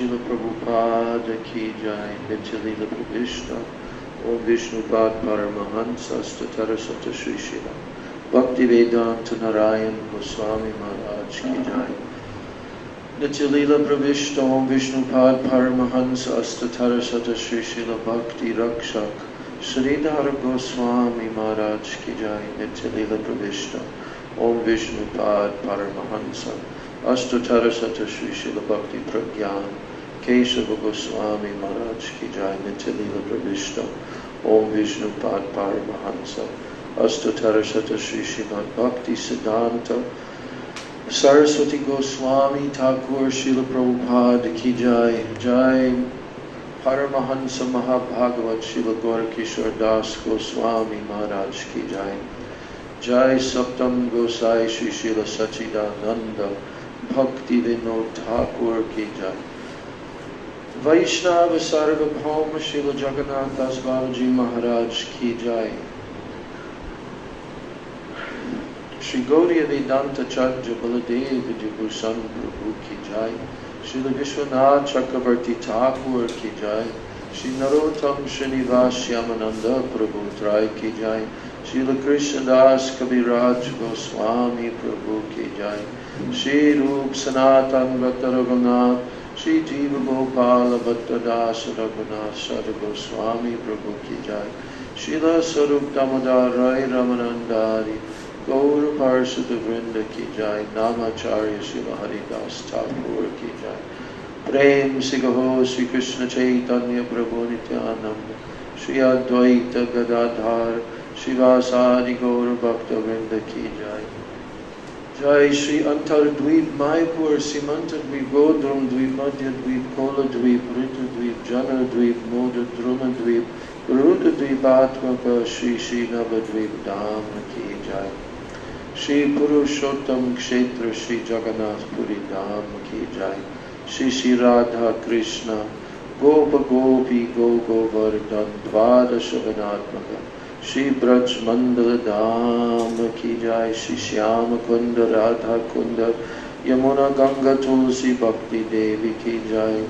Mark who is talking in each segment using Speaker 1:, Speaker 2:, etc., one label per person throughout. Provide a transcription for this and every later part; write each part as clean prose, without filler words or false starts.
Speaker 1: Srila Prabhupada ki jai, Nitya Leela Pravishta, Om Vishnu Pad Paramahansa Statara Sata Shri Srila Bhakti Vedanta Narayan Goswami Maharaj ki jai. Nitya Leela Pravishta Om Vishnu Pad Paramahansa Statara Sata Shri Srila Bhakti Rakshak Sridhar Goswami Maharaj ki jai. Nitya Leela Pravishta Om Vishnu Pad Paramahansa Astatara Sata Shri Srila Bhakti Pragyan Kesava Goswami Maharaj ki jai. Nitya Leela Pravishta Om Vishnu Pad Paramahansa Astatara Sata Shri Srimad Bhakti Siddhanta Saraswati Goswami Thakur Srila Prabhupada ki jai. Jai Paramahansa Mahabhagavat Srila Gaurakishore Das Goswami Maharaj ki jai. Jai Saptam Gosai Shri Srila Sachidananda Bhakti Vinod Thakur ki jai. Vaishnava Sarvabhauma Srila Jagannath Das Babaji Maharaj ki jai. Shri Gaudiya Vedanta Chadja Baladev Vijayabhusan Prabhu ki jai. Srila Vishwanath Chakravarti Thakur ki jai. Shri Narottam Srinivas Yamananda Prabhu Trai ki jai. Srila Krishna Das Kaviraj Goswami Prabhu ki jai. Shri Rup Sanatan Bhatta Raghunath Shri Jiva Gopala Bhatta Das Raghunath Sada Goswami Prabhu ki jai. Srila Sarup Damodar Rai Ramanandari Gaura Parsada Vrinda ki jai. Namacharya Srila Haridas Thakur ki jai. Prem Sigaho Sri Krishna Chaitanya Prabhu Nityananda Shri Advaita Gadadhar Shivasadi Gaura Bhakta Vrinda ki jai. Jai Shri Antar Dweep Maipur Simanta Dweep Godrum Dweep Madhya Dweep Kola Dweep Rita Dweep Jana Dweep Moda Druma Dweep Garuda Dweep Atmaka Shri Shri Nava Dweep Dham ki jai. Shri Purushottam Kshetra Shri Jagannath Puri Dham ki jai. Shri Shri Radha Krishna Gopa Gopi Go Govardhan Dvada Shavanatmaka Shri Braj Mandala Dham ki jai. Shri Shyama Kunda Radha Kunda Yamuna Ganga Tulsi Bhakti Devi ki jai.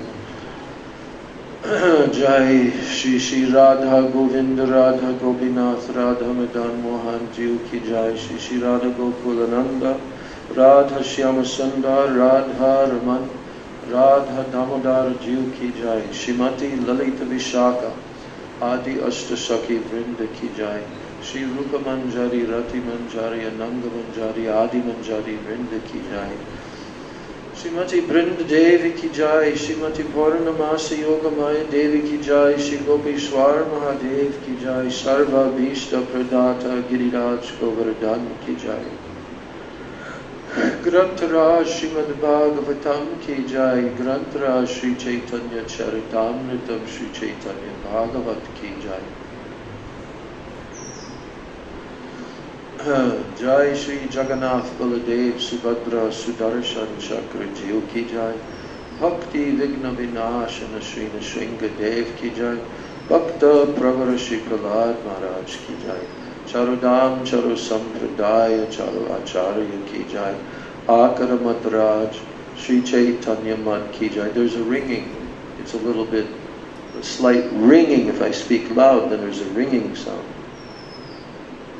Speaker 1: Jai Shri Shri Radha Govinda Radha Gopinath Radha Madan Mohan Jiu ki jai. Shri Shri Radha Gokulananda Radha Shyama Sundar Radha Raman Radha Damodar Jiu ki jai. Shrimati Lalita Vishaka Adi Ashtasaki Vrinda ki jai. Shri Rupa Manjari Rati Manjari Ananga Manjari Adi Manjari Vrinda ki jai. Shrimati Brinda Devi ki jai. Shrimati Purnamasi Yoga Maya Devi ki jai. Shri Gopishwar Mahadev ki jai. Sarva Bhishta Pradata Giriraj Govardhan ki jai. Grantaraj Srimad Bhagavatam ki jai. Grantaraj Sri Chaitanya Charitamritam Sri Chaitanya Bhagavat ki jai. Jai Shri Jagannath Baladev Subhadra Sudarshan Chakra Jiu ki jai. Bhakti Vigna Vinashana Shri Nrsinga Dev ki jai. Bhakta Pravara Shri Prahlad Maharaj ki jai. Charudam Charu Sampradaya Charu Acharya ki jai. Akara Madraj Shri Chaitanya Mad ki jai. There's a ringing. It's a little bit, a slight ringing. If I speak loud, then there's a ringing sound.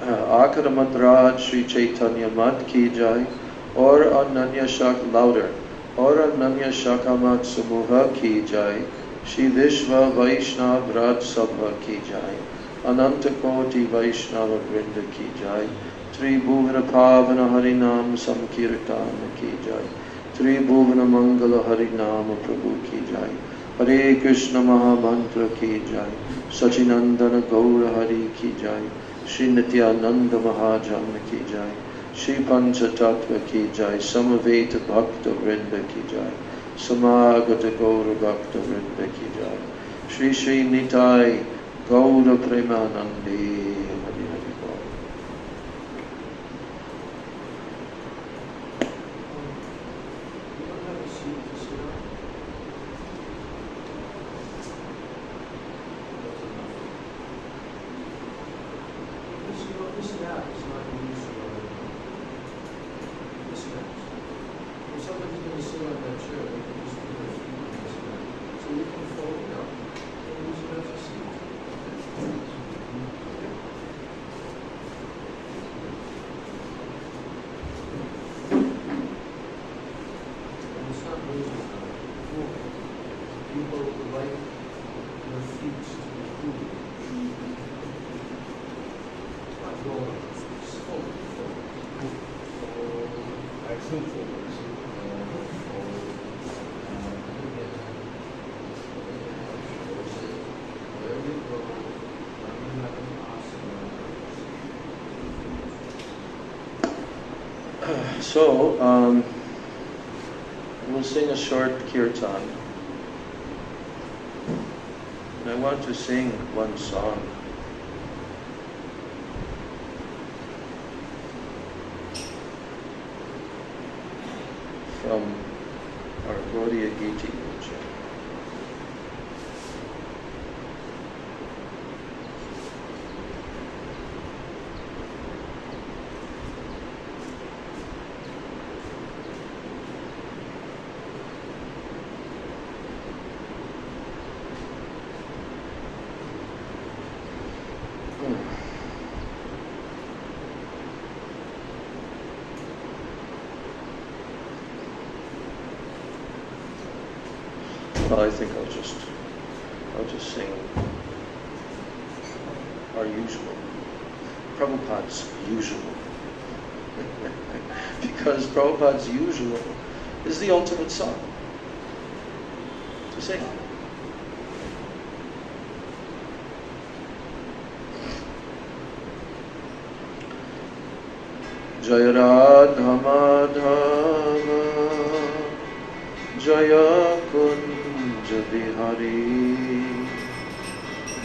Speaker 1: Akara Madraj Shri Chaitanya Mad ki jai. Or Ananya Shak louder. Or Ananya Shakamat Samuha ki jai. Shri Vishva Vaishnav Raj Sabha ki jai. Ananta Koti Vaishnava Vrinda ki jai. Tri Bhuvana Pavana Harinam Samkirtana ki jai. Tri Bhuvana Mangala Harinama Prabhu ki jai. Hare Krishna Mahamantra ki jai. Sachinandana Gaura Hari ki jai. Shri Nityananda Mahajana ki jai. Shri Pancha Tattva ki jai. Samaveta Bhakta Vrinda ki jai. Samagata Gaura Bhakta Vrinda ki jai. Shri Shri Nitai Gaura Premanandi. Hari Hari Bol.
Speaker 2: Somebody's going to sit on that chair. They can just put their feet on this mat. People like the fruits to the food. Like soup for
Speaker 1: So, we'll sing a short kirtan. And I want to sing one song. From our Gaudiya Giti. Well, I think I'll just sing our usual, Prabhupada's usual. Because Prabhupada's usual is the ultimate song to sing. Jaya Radha Madhava Jaya Kunja Bihari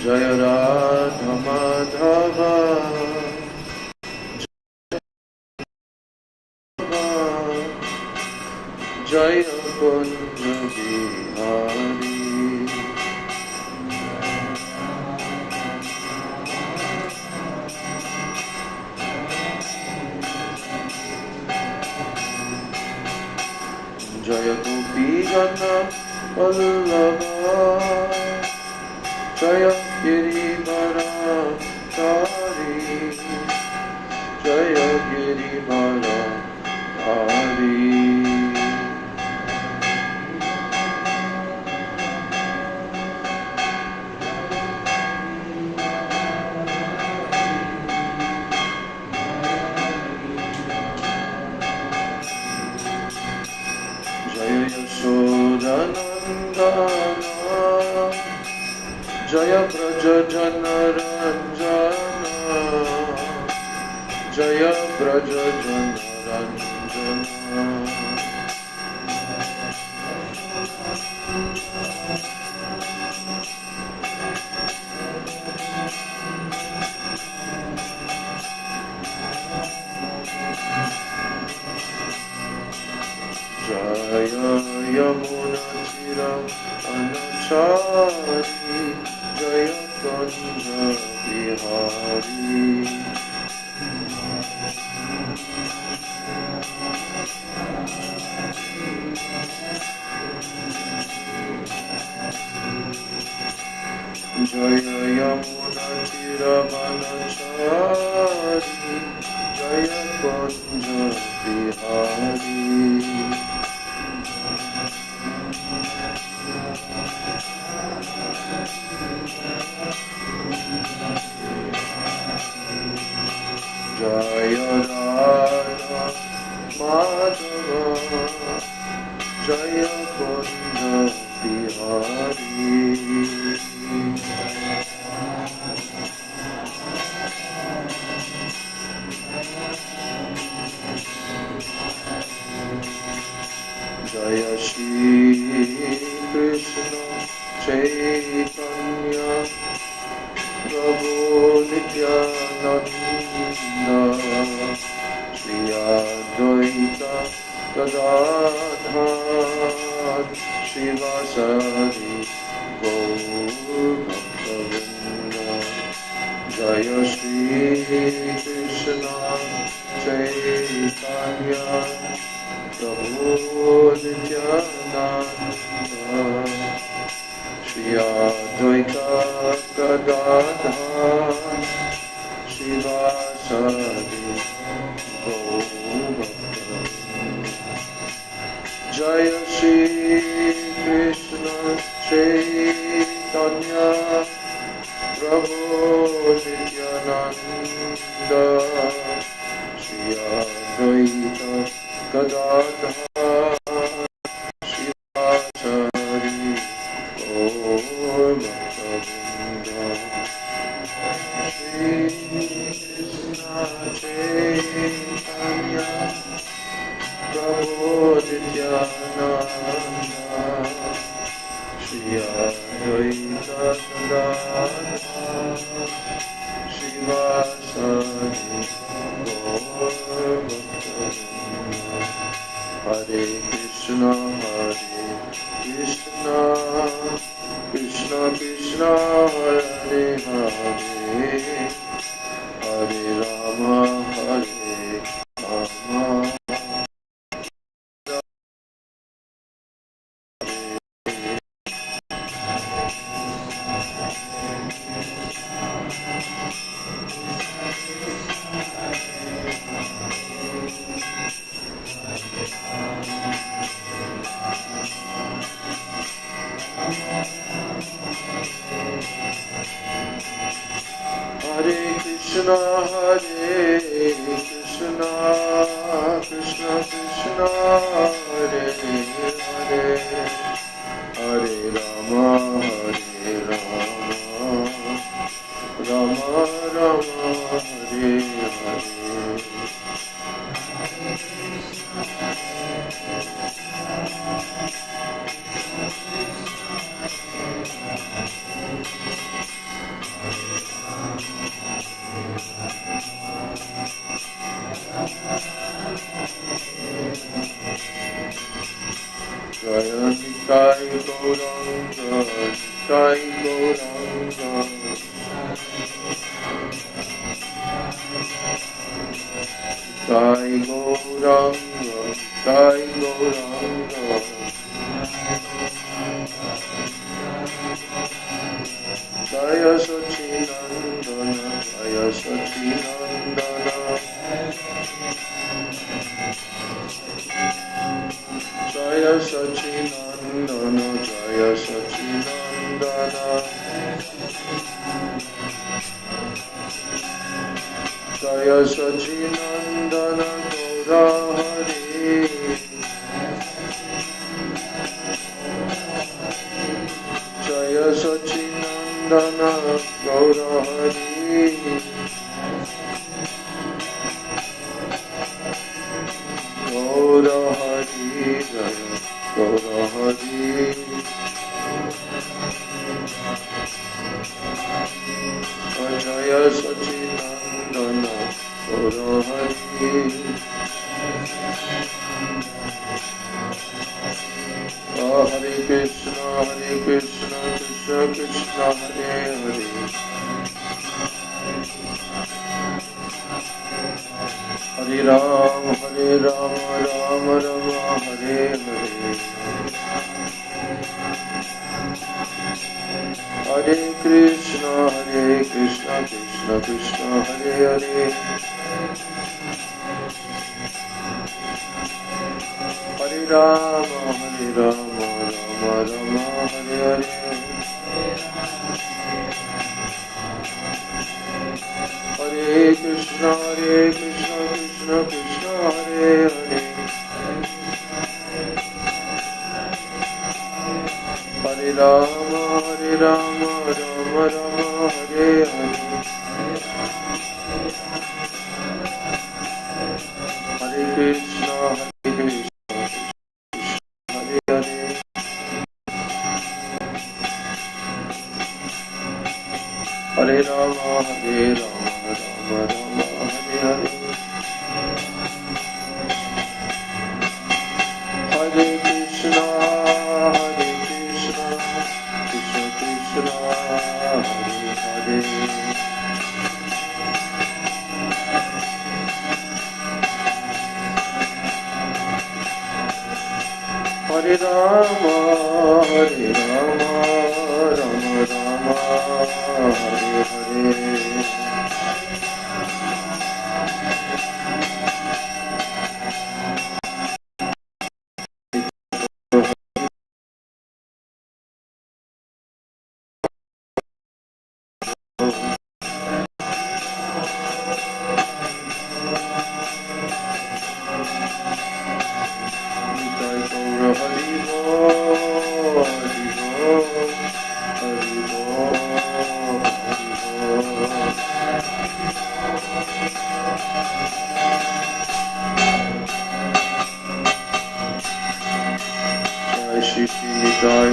Speaker 1: Jaya Radha Madhava Jaya Kunja Bihari Jaya Gopi Gana Vallabha Jaya Girivara Hari Jaya Girivara Hari Jaya Braja Jana Ranjana Jaya Braja Jana Ranjana Jaya Yamuna Tira Anachari Jaya Kunja Bihari Jaya Yamuna Tira Anachari Jaya Kunja Bihari Jaya Radha Madhava Jaya Kunja Bihari Jaya Shri Krishna Chaitanya Prabhu Nityananda Shri Advaita Gadadhar Shivasari Gaur Bhaktavinda Jaya Shri Krishna Chaitanya Prabhu Nityananda Shri Advaita Gadadhar Shivasari Gaur Bhaktavinda Jaya Shri Krishna Chaitanya Prabhu Nityananda Shri Advaita Gadadhar Shivasari Gaur Bhaktavinda Shri Krishna Chaitanya Prabhu Nityananda Shri Advaita Gadadhar Shivasari Gaur Bhaktavinda Hare Krishna Krishna Krishna Hare Hare Hare Rama Hare Krishna Krishna Krishna Hare Hare Hare Rama Rama Rama Hare Hare Jaya Nitai Gauranga Nitai Gauranga Nitai Gauranga Nitai Gauranga Jaya Sachinandana Jaya Sachinandana Jaya Sachinandana Jaya Sachinandana Jaya Sachinandana Gaura Hari Jaya Sachinandana Gaura Hari Gaura Hari Jaya Gaura Hari Jaya Sachinandana Gaura Hari Hare Krishna Krishna Krishna Hare Hare Hare Rama Rama Rama Hare Hare Hare Krishna Krishna Krishna Hare Hare Hare Rama Rama Rama Hare Hare Hare Krishna Krishna Krishna Hare Hare Hare Rama Rama Rama Hare Hare Hare Krishna Hare Hare Hare Rama Rama Rama Hare Hare Hare Krishna Krishna Krishna Hare Hare Hare Rama Rama Rama Hare Hare Nitai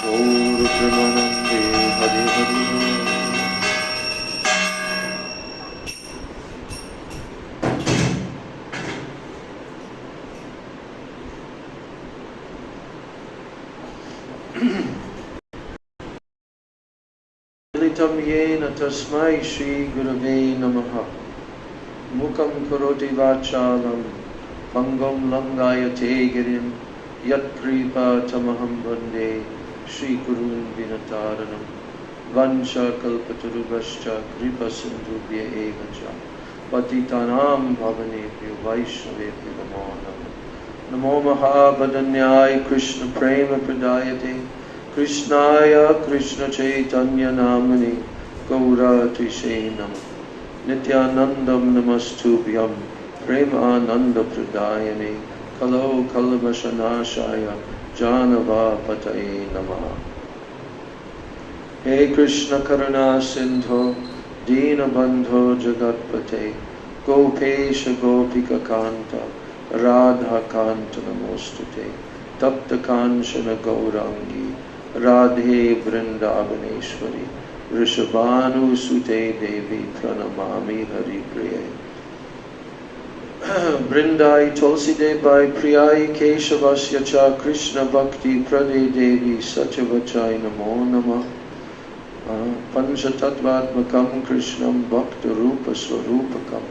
Speaker 1: Gaur Premanande Hare Hare. Militam yena tasmai Shri Gurave Namaha. Mukam karoti vachalam Pangam langayate girim Yat kripa tamaham vande Shri Gurun vinataranam Vansha kalpatarubhascha kripa sindhubhya evacha Patitanam bhavanebhyo vaishnavebhyo namo namo. Namo mahabhadanyaya Krishna prema pradayate Krishnaya Krishna Chaitanya Namani Gaura Tishe Namah Nityanandam Namastubhyam Prema Ananda Pradayane Kalo Kalabashanashaya Janava Pataye Namaha. He Krishna Karuna Sindho Dina Bandho Jagatpate Gopesha Gopika Kanta Radha Kanta Namostute Tapta Kanchana Gaurangi Radhe Vrindavaneshwari Rishabhanu Sute Devi Pranamami Hari Priye. Brindai Tulsi Debai Priyai Keshavasya Cha Krishna Bhakti Prade Devi Sachavachai Namo Namah. Panchatattvatmakam Krishnam Bhakta Rupa Swarupakam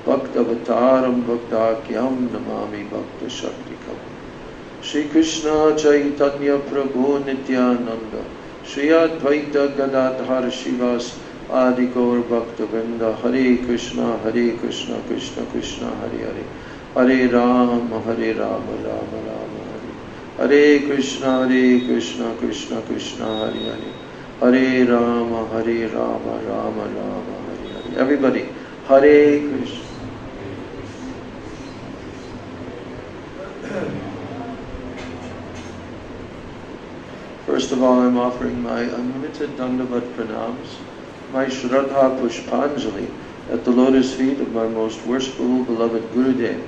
Speaker 1: Bhakta Avataram Bhaktakyam Namami Bhakta Shaktikam. Shri Krishna Chaitanya Prabhu Nityananda Shri Advaita Gadadhar Shivas Adi Gaur Bhakta Vrinda Hare Krishna Krishna Krishna Hare Hare Hare Rama Hare Rama Rama Rama Hare Hare Krishna Krishna Krishna Hare Hare Hare Rama Rama Rama Hare Hare. Everybody, Hare Krishna. First of all, I'm offering my unlimited Dandavat Pranams, my Shraddha Pushpanjali at the lotus feet of my most worshipful, beloved Gurudev.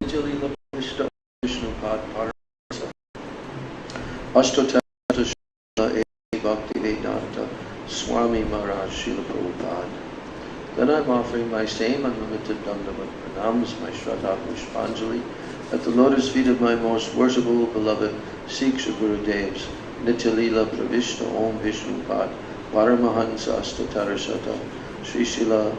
Speaker 1: Nijalila Vishta Vishnupad Parasa Ashtotata Srila Bhakti Vedanta Swami Maharaj Srila Prabhupada. Then I'm offering my same unlimited Dandavat Pranams, my Shraddha Pushpanjali, at the lotus feet of my most worshipful, beloved Siksha Gurudevs, Nityalila Pravishta Om Vishnupad, Paramahansa Astatarasata, Sri Srila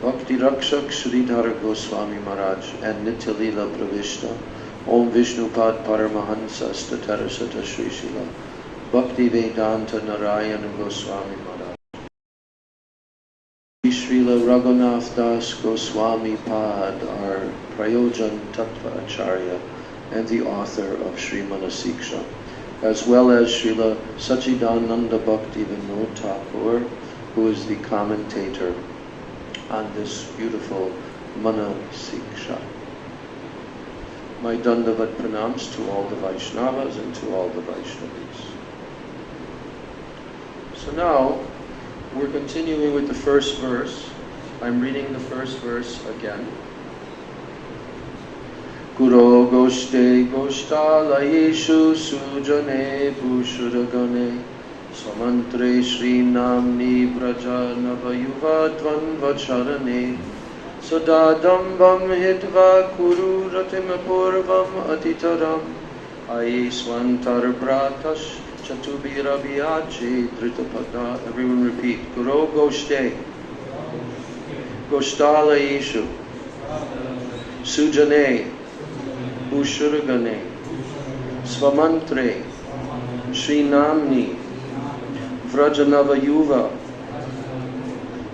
Speaker 1: Bhakti Rakshak Sridhar Goswami Maharaj, and Nityalila Pravishta Om Vishnupad Paramahansa Astatarasata, Sri Srila Bhakti Vedanta Narayana Goswami Maharaj. Srila Raghunath Das Goswami Pad, our Prayojan Tattva Acharya and the author of Srimana Siksha, as well as Srila Sachidananda Bhakti Vinod Thakur, who is the commentator on this beautiful Mana Siksha. My Dandavat Pranams to all the Vaishnavas and to all the Vaishnavis. So now, we're continuing with the first verse. I'm reading the first verse again. Guru Goshte Goshtalayeshu Sujane Bhushuragane Swamantre Shri Namni Braja Navayuva Dvanvacharane Sadadambam Hitva Kuru Ratimapurvam Atitaram Aiswantar Bratash Chatubira Biachi Dritapada. Everyone repeat. Guru Goshte Goshtala Yeshu Sujane Bhushuragane Swamantre Shri Namni Vrajanava Yuva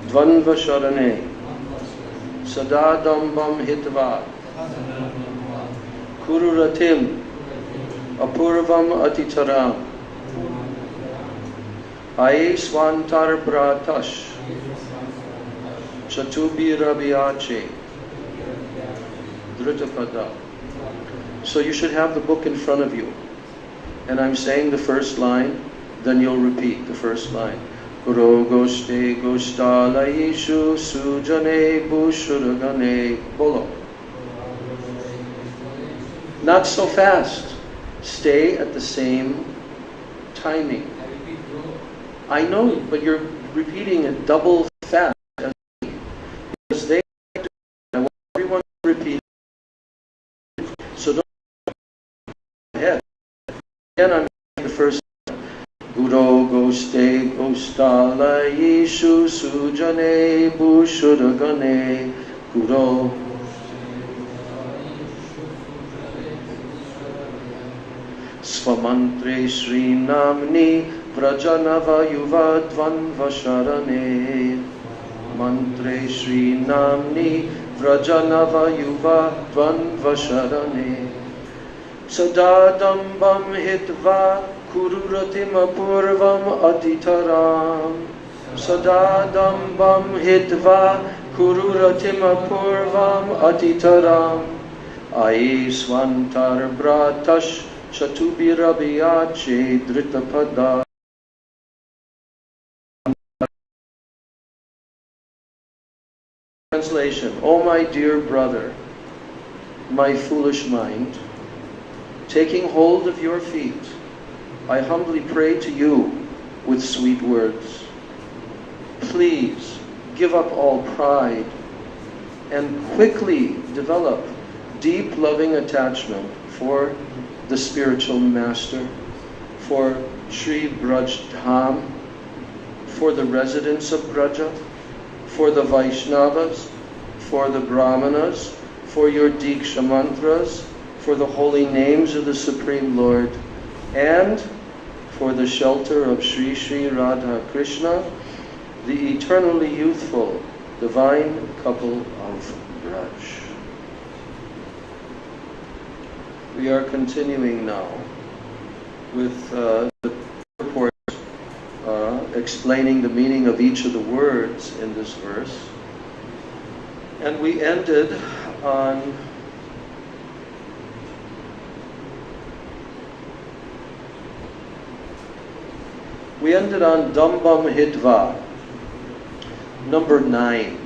Speaker 1: Dvanva Sharane Sadadambam Hitva Kururatim Apurvam Atitaram Aiswantar Bratash Chatubi Rabiache Dritapada. So you should have the book in front of you. And I'm saying the first line, then you'll repeat the first line. Guru Goshte Goshtalayishu Sujane Bushuragane. Bolo. Not so fast. Stay at the same timing. I know, but you're repeating it double fast as me. Because they have to, I want everyone to repeat it. So don't go ahead. Again, I'm the first. Guru Goshte Goshtalayishu Sujane Bushuragane. Guru Svamantre Sri Namni Prajanava Yuva Dvanvasharane. Mantre Sri Namni Prajanava Yuva Dvanvasharane. Sadadambam Hitva Kururatima Purvam Atitaram. Sadadambam Hitva Kururatima Purvam Atitaram. Ai Swantar Bratash Chatubirabiyache Dritapada. Translation. O my dear brother, my foolish mind, taking hold of your feet, I humbly pray to you with sweet words. Please give up all pride and quickly develop deep loving attachment for the spiritual master, for Sri Braj Dham, for the residents of Braja, for the Vaishnavas, for the Brahmanas, for your Diksha mantras, for the holy names of the Supreme Lord, and for the shelter of Sri Sri Radha Krishna, the eternally youthful divine couple of Braj. We are continuing now with the purport, explaining the meaning of each of the words in this verse. And we ended on Dambam Hitva, number 9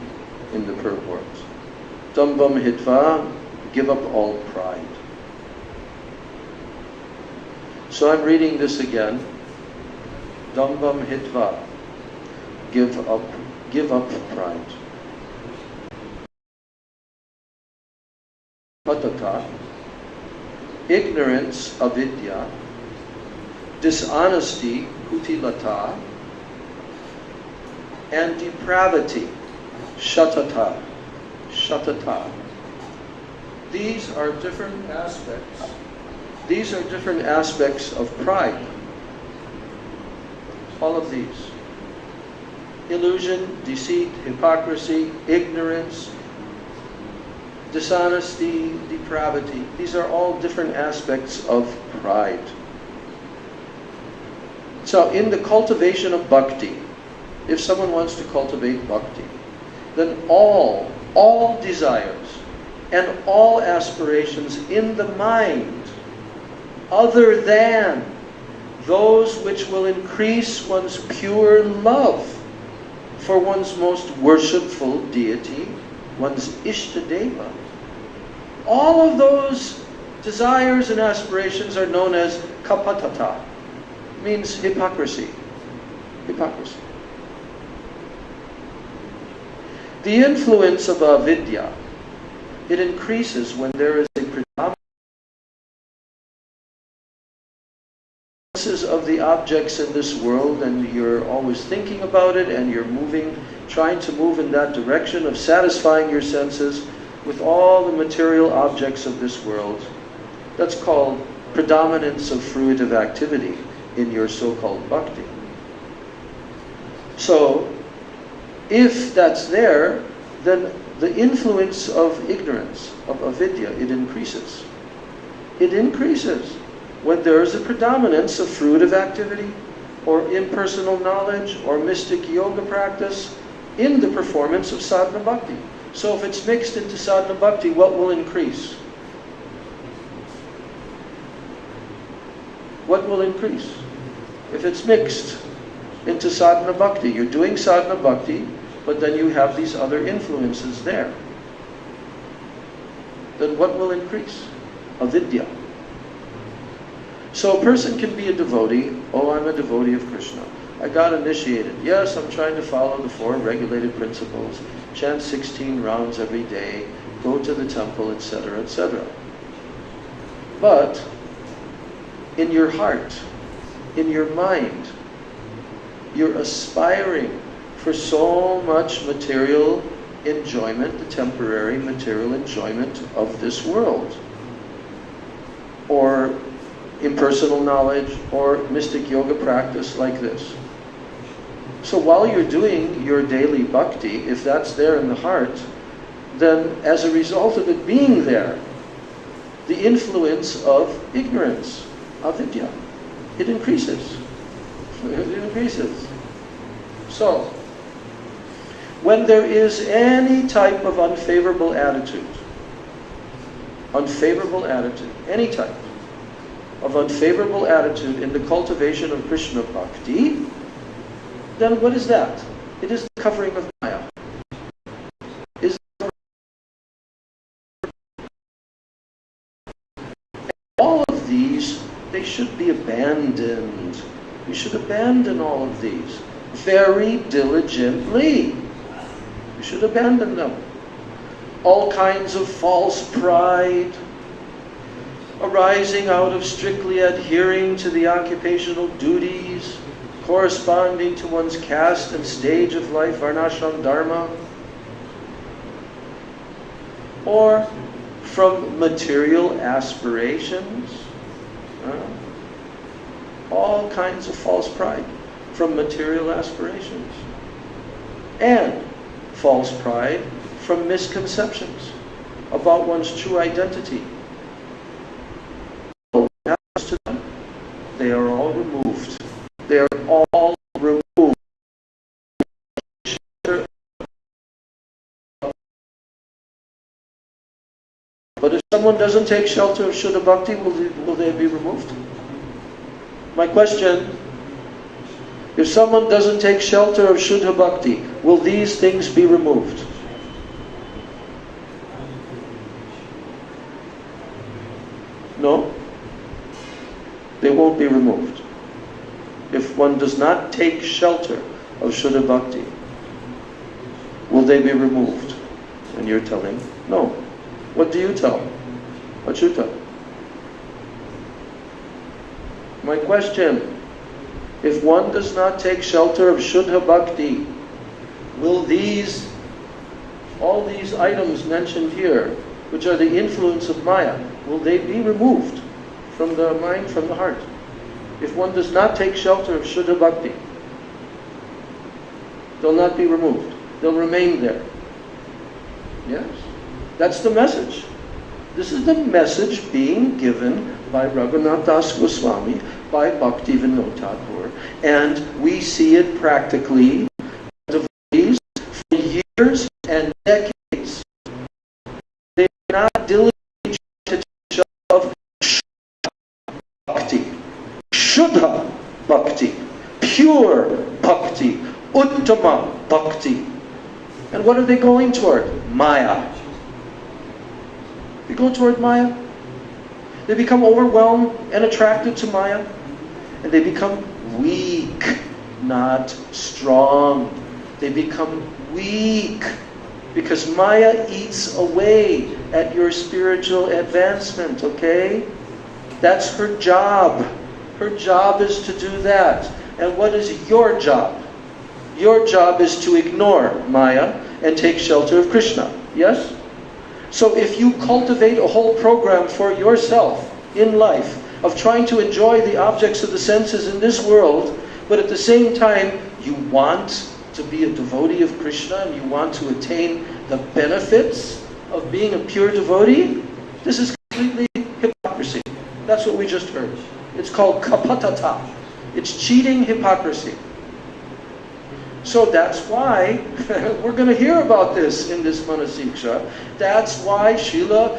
Speaker 1: in the purport. Dambam Hitva, give up all pride. So I'm reading this again. Dambam Hitva, give up pride. Patata, ignorance, avidya, dishonesty, kutilata, and depravity, shatata. These are different aspects. These are different aspects of pride. All of these. Illusion, deceit, hypocrisy, ignorance, dishonesty, depravity. These are all different aspects of pride. So in the cultivation of bhakti, if someone wants to cultivate bhakti, then all desires and all aspirations in the mind, other than those which will increase one's pure love for one's most worshipful deity, one's Ishtadeva. All of those desires and aspirations are known as kapatata. Means hypocrisy. Hypocrisy. The influence of avidya, it increases when there is a predominance of the objects in this world, and you're always thinking about it, and you're trying to move in that direction of satisfying your senses with all the material objects of this world. That's called predominance of fruitive activity in your so-called bhakti. So, if that's there, then the influence of ignorance, of avidya, it increases. It increases when there is a predominance of fruitive activity, or impersonal knowledge, or mystic yoga practice in the performance of sadhana bhakti. So if it's mixed into sadhana bhakti, what will increase? What will increase? If it's mixed, into sadhana bhakti. You're doing sadhana bhakti, but then you have these other influences there. Then what will increase? Avidya. So a person can be a devotee. Oh, I'm a devotee of Krishna. I got initiated. Yes, I'm trying to follow the 4 regulated principles, chant 16 rounds every day, go to the temple, etc., etc. But in your heart, in your mind, you're aspiring for so much material enjoyment, the temporary material enjoyment of this world, or impersonal knowledge, or mystic yoga practice like this. So while you're doing your daily bhakti, if that's there in the heart, then as a result of it being there, the influence of ignorance, avidya, it increases. It increases. So, when there is any type of unfavorable attitude, any type of unfavorable attitude in the cultivation of Krishna bhakti, then what is that? It is the covering of Maya. All of these, they should be abandoned. We should abandon all of these very diligently. We should abandon them. All kinds of false pride, arising out of strictly adhering to the occupational duties corresponding to one's caste and stage of life, varnashram dharma, or from material aspirations, all kinds of false pride from material aspirations, and false pride from misconceptions about one's true identity. What happens to them? They are all removed. They are all removed. But if someone doesn't take shelter of Shuddha Bhakti, will they be removed? My question, if someone doesn't take shelter of Shuddha Bhakti, will these things be removed? No? They won't be removed. If one does not take shelter of Shuddha Bhakti, will they be removed? And you're telling, no. What do you tell? What you tell? My question, if one does not take shelter of Shuddha Bhakti, will all these items mentioned here, which are the influence of Maya, will they be removed from the mind, from the heart? If one does not take shelter of Shuddha Bhakti, they'll not be removed. They'll remain there. Yes? That's the message. This is the message being given by Raghunath Das Goswami, by Bhaktivinoda Thakur, and we see it practically. Devotees for years and decades, they are not diligently to teach of Bhakti, Shuddha Bhakti, pure Bhakti, Uttama Bhakti. And what are they going toward? Maya. They go toward Maya. They become overwhelmed and attracted to Maya. And they become weak, not strong. They become weak because Maya eats away at your spiritual advancement, okay? That's her job. Her job is to do that. And what is your job? Your job is to ignore Maya and take shelter of Krishna. Yes? So if you cultivate a whole program for yourself in life of trying to enjoy the objects of the senses in this world, but at the same time you want to be a devotee of Krishna and you want to attain the benefits of being a pure devotee, this is completely hypocrisy. That's what we just heard. It's called kapatata. It's cheating hypocrisy. So that's why we're going to hear about this in this Manasiksha. That's why Srila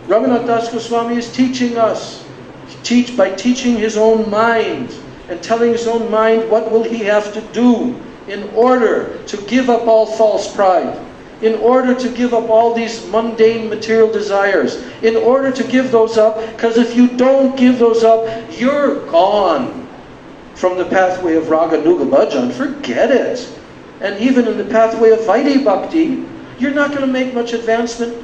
Speaker 1: Raghunath Das Goswami is teaching us, by teaching his own mind and telling his own mind what will he have to do in order to give up all false pride, in order to give up all these mundane material desires, in order to give those up, because if you don't give those up, you're gone from the pathway of Raga Nuga Bhajan. Forget it. And even in the pathway of Vaidhi Bhakti, you're not going to make much advancement.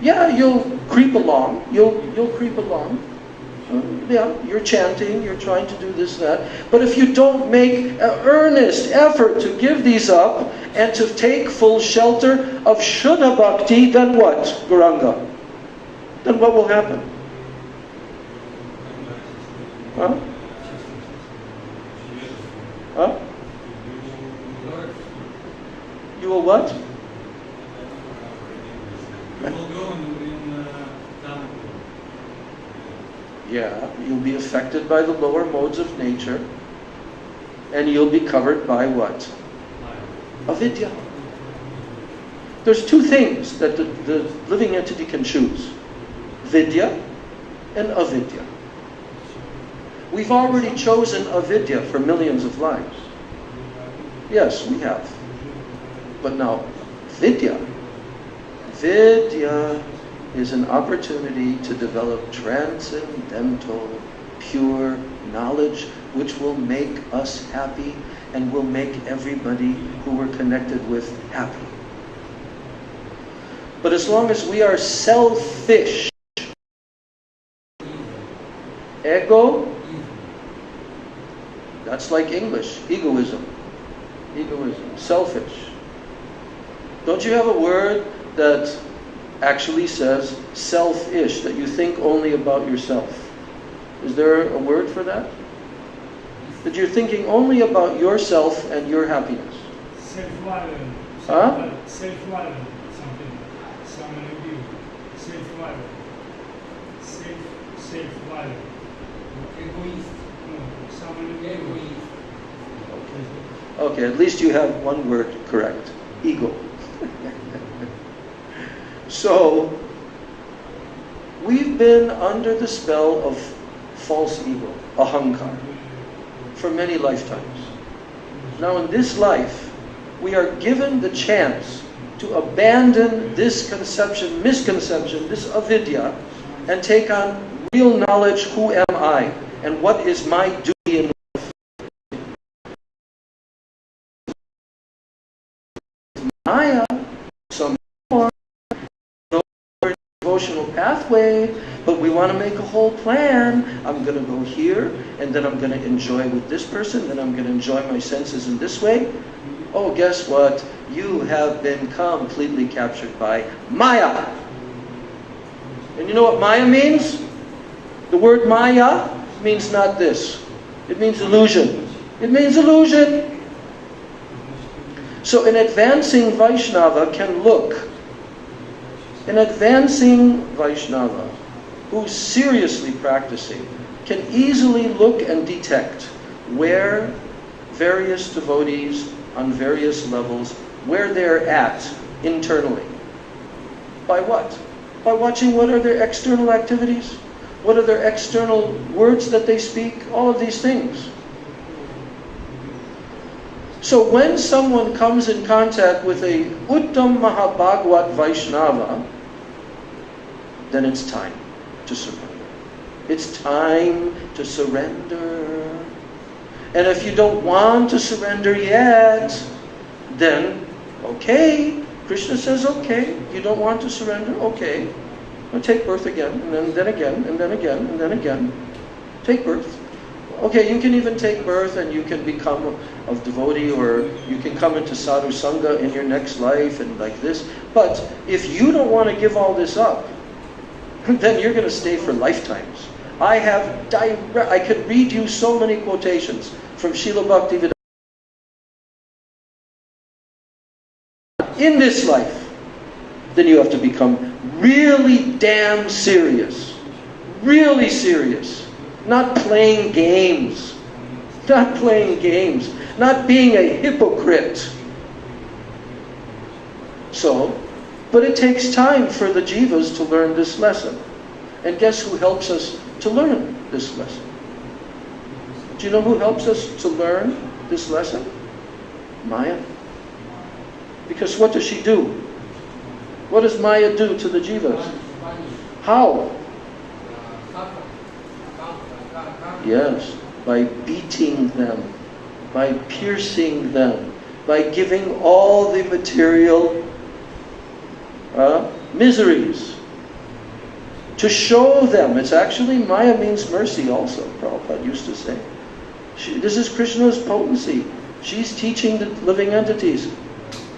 Speaker 1: Yeah, you'll creep along. You'll creep along. Yeah, you're chanting, you're trying to do this, that. But if you don't make an earnest effort to give these up and to take full shelter of Shuddha Bhakti, then what, Gauranga? Then what will happen? Huh? Huh? You will what?
Speaker 2: You will go in
Speaker 1: Yeah, you'll be affected by the lower modes of nature, and you'll be covered by what? Avidya. There's two things that the living entity can choose: vidya and avidya. We've already chosen avidya for millions of lives. Yes, we have. But now, vidya is an opportunity to develop transcendental, pure knowledge which will make us happy and will make everybody who we're connected with happy. But as long as we are selfish, ego, that's like English, egoism. Egoism, selfish. Don't you have a word that actually says selfish, that you think only about yourself? Is there a word for that? That you're thinking only about yourself and your happiness.
Speaker 3: Self-love.
Speaker 1: Huh?
Speaker 3: Self-love. Something. Someone of you. Self-love. Self-love. Egoist. No. Someone of you. Egoist.
Speaker 1: Okay, at least you have one word correct. Ego. So, we've been under the spell of false ego, ahankar, for many lifetimes. Now in this life, we are given the chance to abandon this misconception, this avidya, and take on real knowledge: who am I, and what is my duty in life. Maya, some more, devotional pathway, but we want to make a whole plan. I'm going to go here, and then I'm going to enjoy with this person, then I'm going to enjoy my senses in this way. Oh, guess what? You have been completely captured by Maya. And you know what Maya means? The word Maya means not this. It means illusion. It means illusion. So an advancing Vaishnava can look. An advancing Vaishnava who's seriously practicing can easily look and detect where various devotees on various levels, where they're at internally. By what? By watching what are their external activities, what are their external words that they speak, all of these things. So when someone comes in contact with a Uttam Mahabhagwat Vaishnava, then it's time to surrender. It's time to surrender. And if you don't want to surrender yet, then okay. Krishna says, okay, you don't want to surrender? Okay. Well, take birth again, and then again, and then again, and then again. Take birth. Okay, you can even take birth and you can become a devotee, or you can come into sadhu sangha in your next life and like this. But if you don't want to give all this up, then you're going to stay for lifetimes. I could read you so many quotations from Srila Bhaktivedanta. In this life, then you have to become really damn serious. Really serious. Not playing games. Not playing games. Not being a hypocrite. So, but it takes time for the jivas to learn this lesson. And guess who helps us to learn this lesson? Do you know who helps us to learn this lesson? Maya. Because what does she do? What does Maya do to the jivas? How? Yes, by beating them, by piercing them, by giving all the material miseries. To show them. It's actually, Maya means mercy also, Prabhupada used to say. This is Krishna's potency. She's teaching the living entities.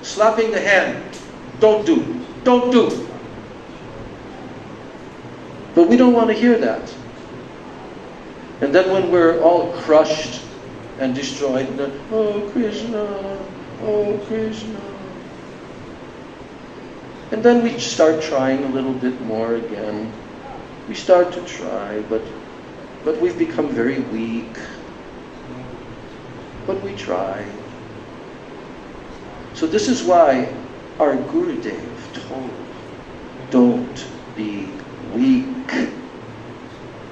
Speaker 1: Slapping the hand. Don't do. Don't do. But we don't want to hear that. And then when we're all crushed and destroyed, and then, oh Krishna, oh Krishna. And then we start trying a little bit more again. We start to try, but we've become very weak. But we try. So this is why our Gurudev told, don't be weak.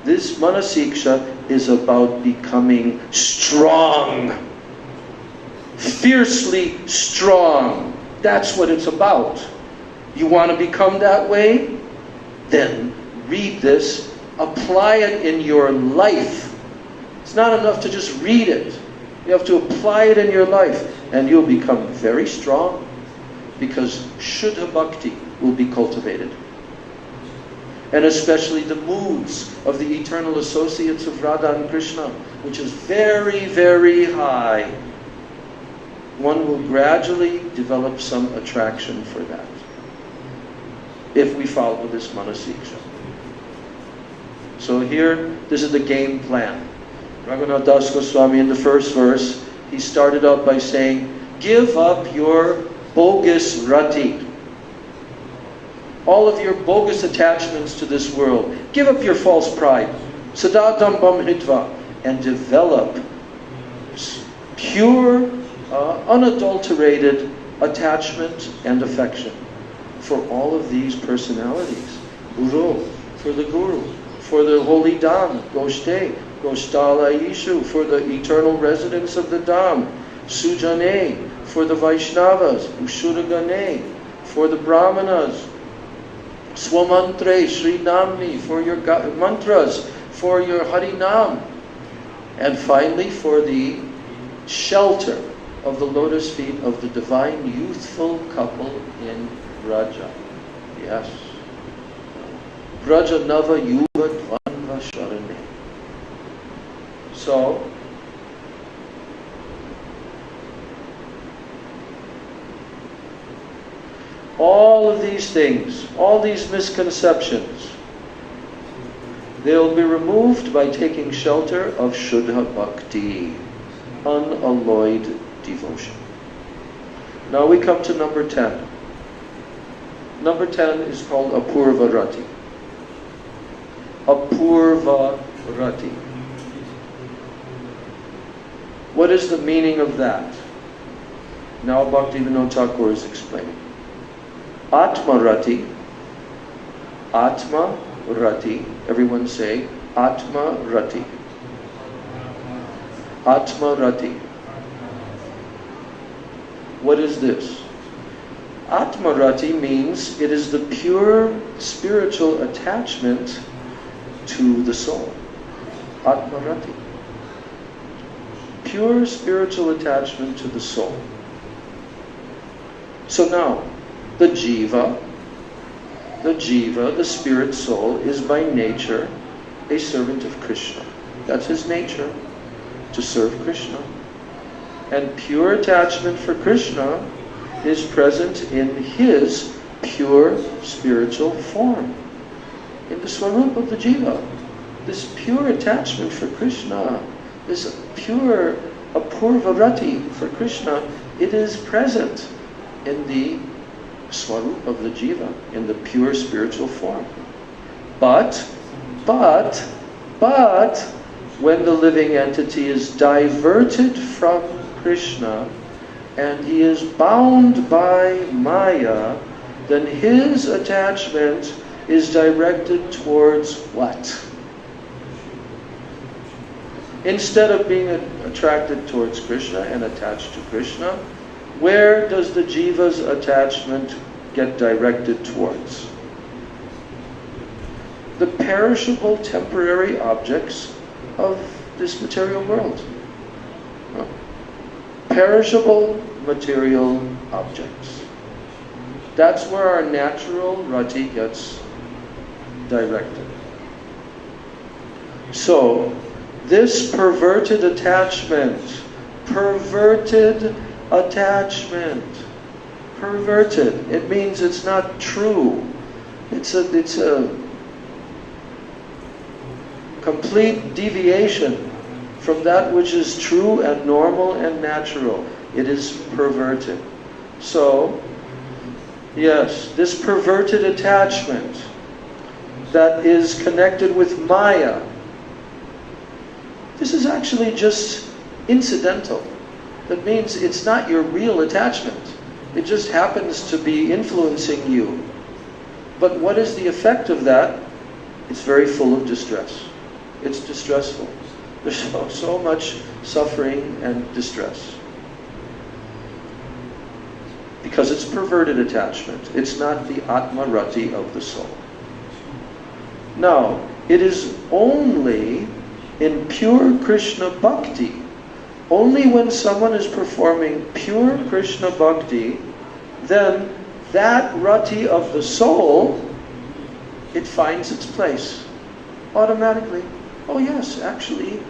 Speaker 1: This Manasiksha is about becoming strong. Fiercely strong. That's what it's about. You want to become that way? Then read this, apply it in your life. It's not enough to just read it. You have to apply it in your life, and you'll become very strong, because Shuddha Bhakti will be cultivated. And especially the moods of the eternal associates of Radha and Krishna, which is very, very high. One will gradually develop some attraction for that, if we follow this Manasiksha. So here, this is the game plan. Raghunath Das Goswami, in the first verse, he started out by saying, give up your bogus rati. All of your bogus attachments to this world. Give up your false pride. Sadatam Bamhitva. And develop pure, unadulterated attachment and affection for all of these personalities. Guru, for the Guru, for the holy Dham, Goshte, Goshtala Ishu, for the eternal residents of the Dham, Sujane, for the Vaishnavas, Ushuragane, for the Brahmanas, Swamantre, Sri Namni, for your mantras, for your Harinam, and finally for the shelter of the lotus feet of the divine youthful couple in Braja. Yes. Braja Nava Yuva Dvanva Sharane. So, all of these things, all these misconceptions, they'll be removed by taking shelter of Shuddha Bhakti, unalloyed devotion. Now we come to number 10. Number 10 is called Apurva Rati. Apurva Rati. What is the meaning of that? Now Bhaktivinoda Thakur is explaining. Atma Rati. Atma Rati. Everyone say Atma Rati. Atma Rati. What is this? Atma Rati means it is the pure spiritual attachment to the soul. Atma Rati. Pure spiritual attachment to the soul. So now, the jiva, the spirit soul, is by nature a servant of Krishna. That's his nature, to serve Krishna. And pure attachment for Krishna is present in his pure spiritual form, in the swarup of the jiva. This pure attachment for Krishna, this pure apurva rati for Krishna, it is present in the swarup of the jiva, in the pure spiritual form. But, when the living entity is diverted from Krishna, and he is bound by Maya, then his attachment is directed towards what? Instead of being attracted towards Krishna and attached to Krishna, where does the jiva's attachment get directed towards? The perishable temporary objects of this material world. Perishable material objects. That's where our natural rati gets directed. So, this perverted attachment, perverted, it means it's not true. It's a complete deviation from that which is true and normal and natural. It is perverted. So, yes, this perverted attachment that is connected with Maya, this is actually just incidental. That means it's not your real attachment. It just happens to be influencing you. But what is the effect of that? It's very full of distress. It's distressful. There's so much suffering and distress. Because it's perverted attachment. It's not the Atma Rati of the soul. Now, it is only in pure Krishna Bhakti, only when someone is performing pure Krishna Bhakti, then that Rati of the soul, it finds its place automatically. Oh yes, actually,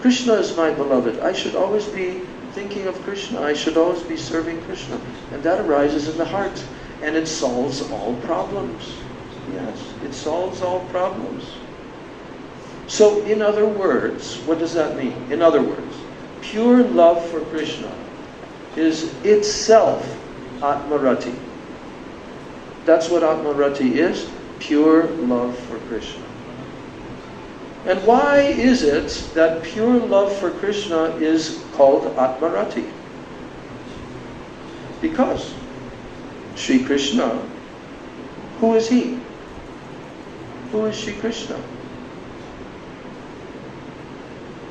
Speaker 1: Krishna is my beloved. I should always be thinking of Krishna. I should always be serving Krishna. And that arises in the heart. And it solves all problems. Yes, it solves all problems. So in other words, what does that mean? In other words, pure love for Krishna is itself Atmarati. That's what Atmarati is, pure love for Krishna. And why is it that pure love for Krishna is called Atmarati? Because Sri Krishna, who is he? Who is Sri Krishna?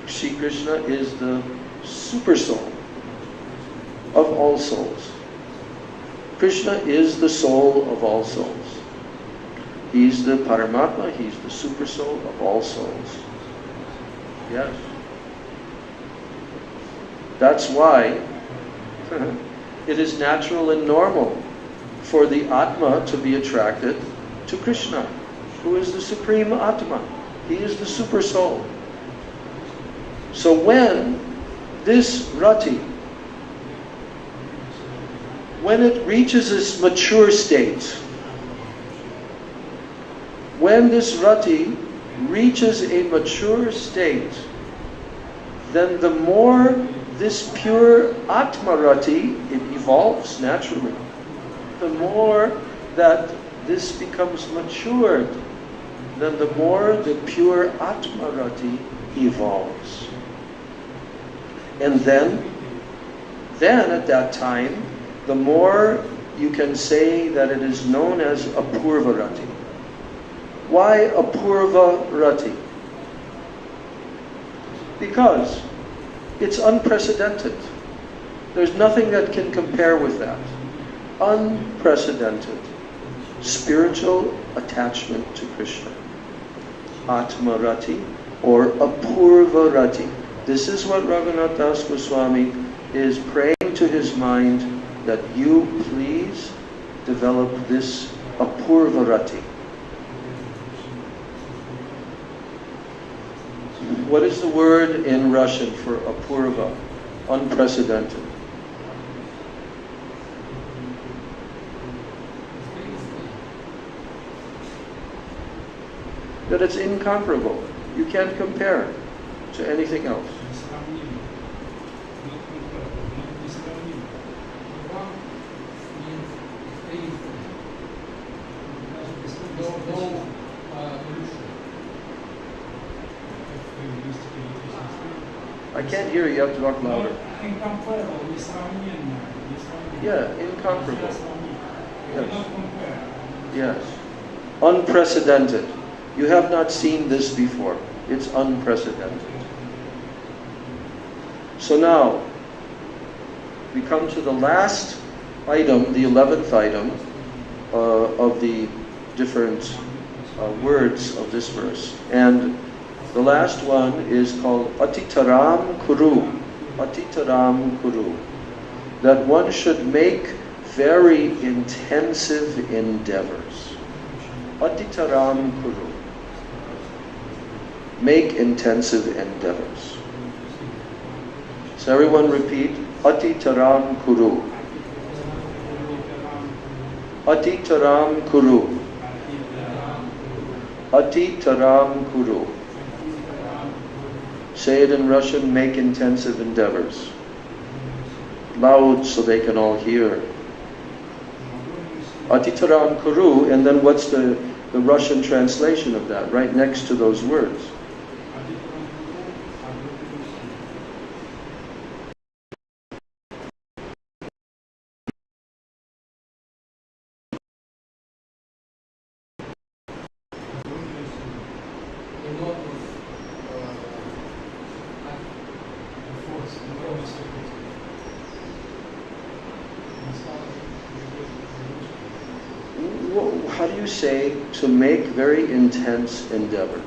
Speaker 1: Sri Krishna is the super soul of all souls. Krishna is the soul of all souls. He's the Paramatma, he's the super soul of all souls. Yes. That's why it is natural and normal for the Atma to be attracted to Krishna, who is the supreme Atma. He is the super soul. So when this Rati, when it reaches its mature state, when this Rati reaches a mature state, then the more this pure Atma Rati, it evolves naturally. The more that this becomes matured, then the more the pure Atma Rati evolves. And then at that time, the more you can say that it is known as Apurva Rati. Why Apurva Rati? Because it's unprecedented. There's nothing that can compare with that. Unprecedented spiritual attachment to Krishna. Atma Rati or Apurva Rati. This is what Raghunath Das Goswami is praying to his mind, that you please develop this Apurva Rati. What is the word in Russian for Apurva? Unprecedented. That it's incomparable. You can't compare to anything else. I can't hear you, you have to talk louder.
Speaker 3: Incomparable, несравненно.
Speaker 1: Yeah, incomparable. Yes. Yes. Unprecedented. You have not seen this before. It's unprecedented. So now, we come to the last item, the 11th item of the different words of this verse. And the last one is called Atitaram Kuru. Atitaram Kuru. That one should make very intensive endeavors. Atitaram Kuru. Make intensive endeavors. So everyone repeat, Atitaram Kuru. Atitaram Kuru. Atitaram Kuru. Say it in Russian, make intensive endeavors. Loud so they can all hear. Atitaram Kuru, and then what's the Russian translation of that, right next to those words? How do you say to make very intense endeavors?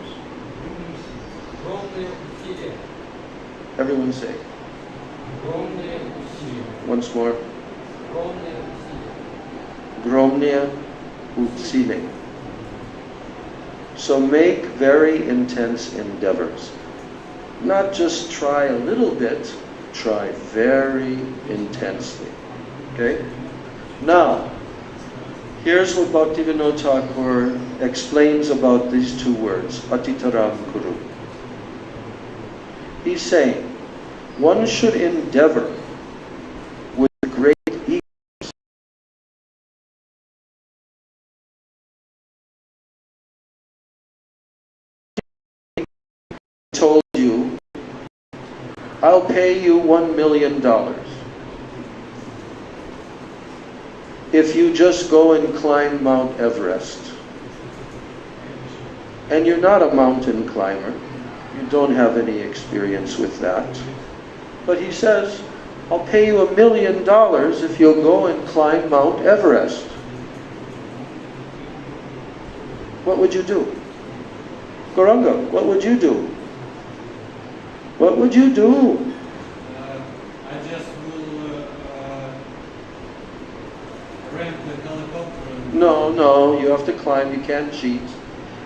Speaker 1: Everyone say. Once more. Gromnya utsile. So make very intense endeavors. Not just try a little bit, try very intensely. Okay? Now, here's what Bhaktivinoda Thakur explains about these two words, Atitaram Kuru. He's saying, one should endeavor with great eagerness. He told you, I'll pay you $1 million. If you just go and climb Mount Everest. And you're not a mountain climber, you don't have any experience with that. But he says, I'll pay you $1 million if you'll go and climb Mount Everest. What would you do? Gauranga, what would you do? What would you do?
Speaker 3: I just will rent the helicopter.
Speaker 1: No, you have to climb, you can't cheat.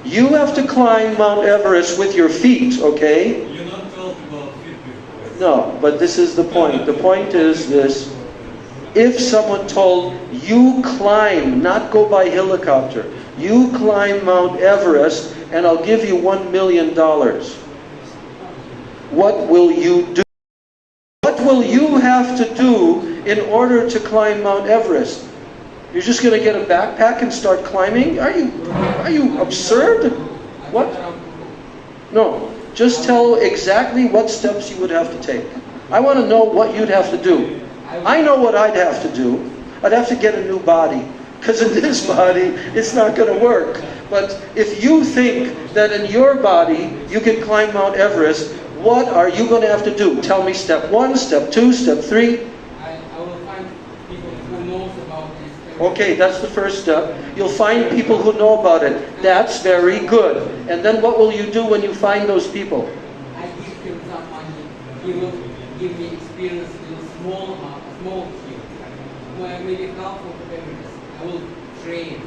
Speaker 1: You have to climb Mount Everest with your feet, okay?
Speaker 3: You're not told about feet before.
Speaker 1: No, but this is the point. The point is this. If someone told you climb, not go by helicopter, you climb Mount Everest and I'll give you $1 million. What will you do? What will you have to do in order to climb Mount Everest? You're just going to get a backpack and start climbing? Are you absurd? What? No. Just tell exactly what steps you would have to take. I want to know what you'd have to do. I know what I'd have to do. I'd have to get a new body. Because in this body, it's not going to work. But if you think that in your body, you can climb Mount Everest, what are you going to have to do? Tell me step 1, step 2, step 3.
Speaker 2: I will find people who knows about this.
Speaker 1: Okay, that's the first step. You'll find people who know about it. That's very good. And then what will you do when you find those people?
Speaker 2: I give him some money. He will give me experience in a small field. Where maybe half of Everest. I will train.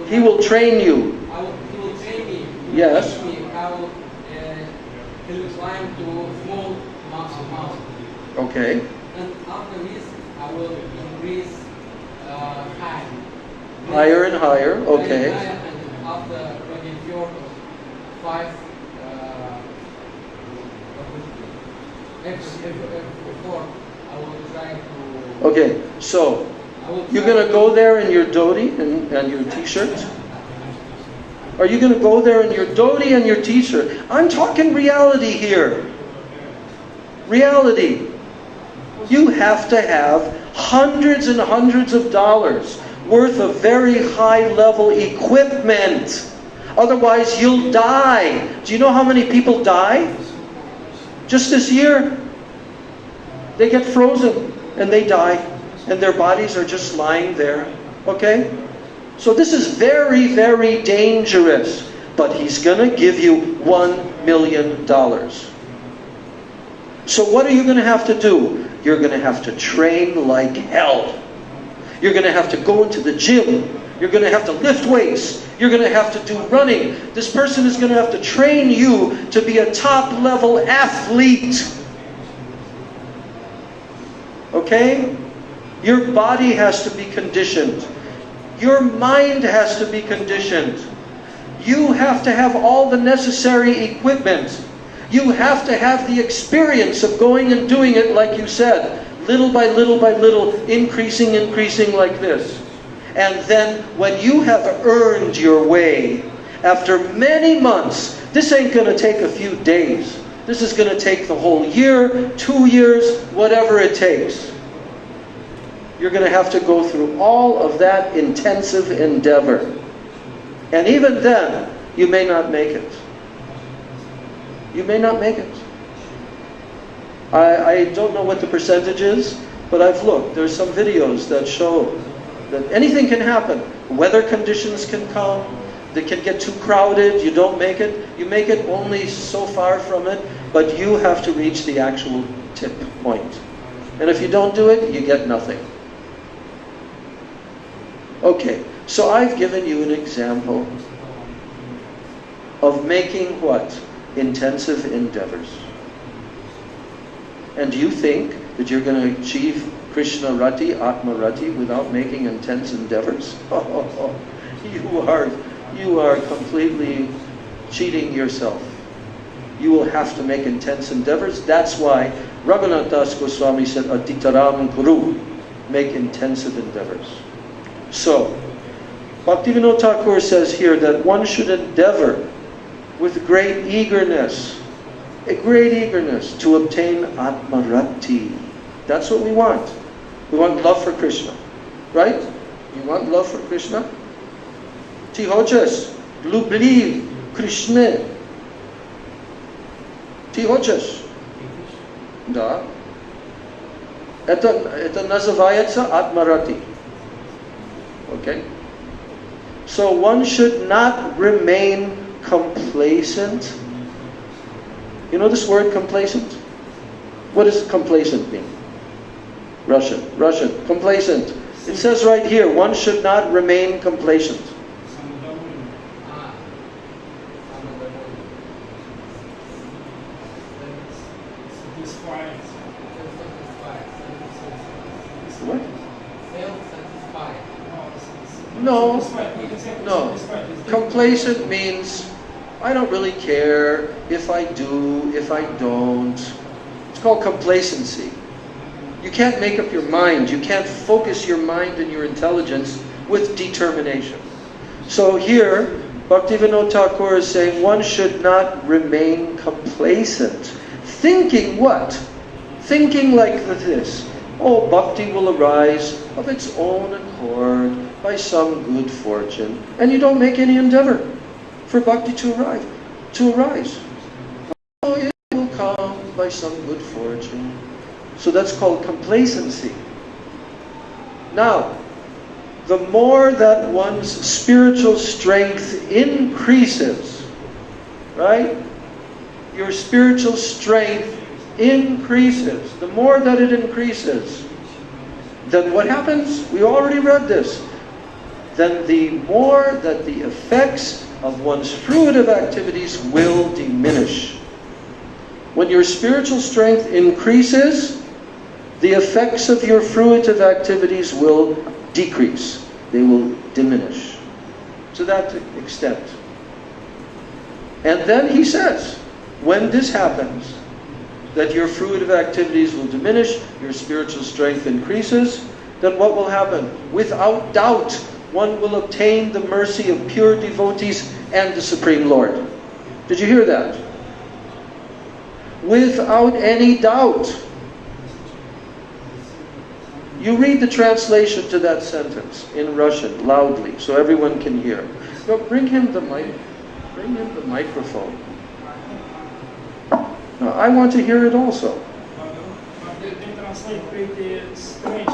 Speaker 1: He will train you.
Speaker 2: He will train me. He will
Speaker 1: Yes.
Speaker 2: teach me how to climb to small mountain.
Speaker 1: Okay.
Speaker 2: And after this, I will increase high.
Speaker 1: Higher and higher. Okay.
Speaker 2: And after maybe 4 or 5 before, I will try to.
Speaker 1: Okay. So you're going to go there in your dhoti and your t-shirt? Are you going to go there in your dhoti and your t-shirt? I'm talking reality here. Reality. You have to have hundreds and hundreds of dollars worth of very high-level equipment. Otherwise, you'll die. Do you know how many people die? Just this year?
Speaker 4: They get frozen and they die, and their bodies are just lying there. Okay? So this is very, very dangerous. But he's going to give you $1 million. So what are you going to have to do? You're going to have to train like hell. You're going to have to go into the gym. You're going to have to lift weights. You're going to have to do running. This person is going to have to train you to be a top-level athlete. Okay? Your body has to be conditioned. Your mind has to be conditioned. You have to have all the necessary equipment. You have to have the experience of going and doing it like you said. Little by little, increasing like this. And then when you have earned your way, after many months, this ain't going to take a few days. This is going to take the whole year, 2 years, whatever it takes. You're going to have to go through all of that intensive endeavor. And even then, you may not make it. You may not make it. I don't know what the percentage is, but I've looked. There's some videos that show that anything can happen. Weather conditions can come. They can get too crowded. You don't make it. You make it only so far from it, but you have to reach the actual tip point. And if you don't do it, you get nothing. Okay, so I've given you an example of making what? Intensive endeavors. And do you think that you're going to achieve Krishna Rati, Atma Rati, without making intense endeavors? Oh, you are completely cheating yourself. You will have to make intense endeavors. That's why Raghunath Das Goswami said, Aditaram Guru, make intensive endeavors. So, Bhaktivinoda Thakur says here that one should endeavor with great eagerness, to obtain Atmarati. That's what we want. We want love for Krishna. Right? You want love for Krishna? Ty хочешь любви Кришне? Ty хочешь? Да. Это называется Atmarati. Okay? So one should not remain complacent. You know this word complacent? What does complacent mean? Russian. Complacent. It says right here, one should not remain complacent. What? No. Complacent means I don't really care if I do, if I don't. It's called complacency. You can't make up your mind. You can't focus your mind and your intelligence with determination. So here, Bhaktivinoda Thakur is saying one should not remain complacent. Thinking what? Thinking like this. Oh, bhakti will arise of its own accord by some good fortune. And you don't make any endeavor for bhakti to arise. Oh, it will come by some good fortune. So that's called complacency. Now, the more that one's spiritual strength increases, right? Your spiritual strength increases. The more that it increases, then what happens? We already read this. Then the more that the effects of one's fruitive activities will diminish. When your spiritual strength increases, the effects of your fruitive activities will decrease. They will diminish to that extent. And then he says, when this happens, that your fruitive activities will diminish, your spiritual strength increases, then what will happen? Without doubt, one will obtain the mercy of pure devotees and the Supreme Lord. Did you hear that? Without any doubt. You read the translation to that sentence in Russian, loudly, so everyone can hear. No, bring him the microphone. No, I want to hear it also.
Speaker 3: like pretty strange.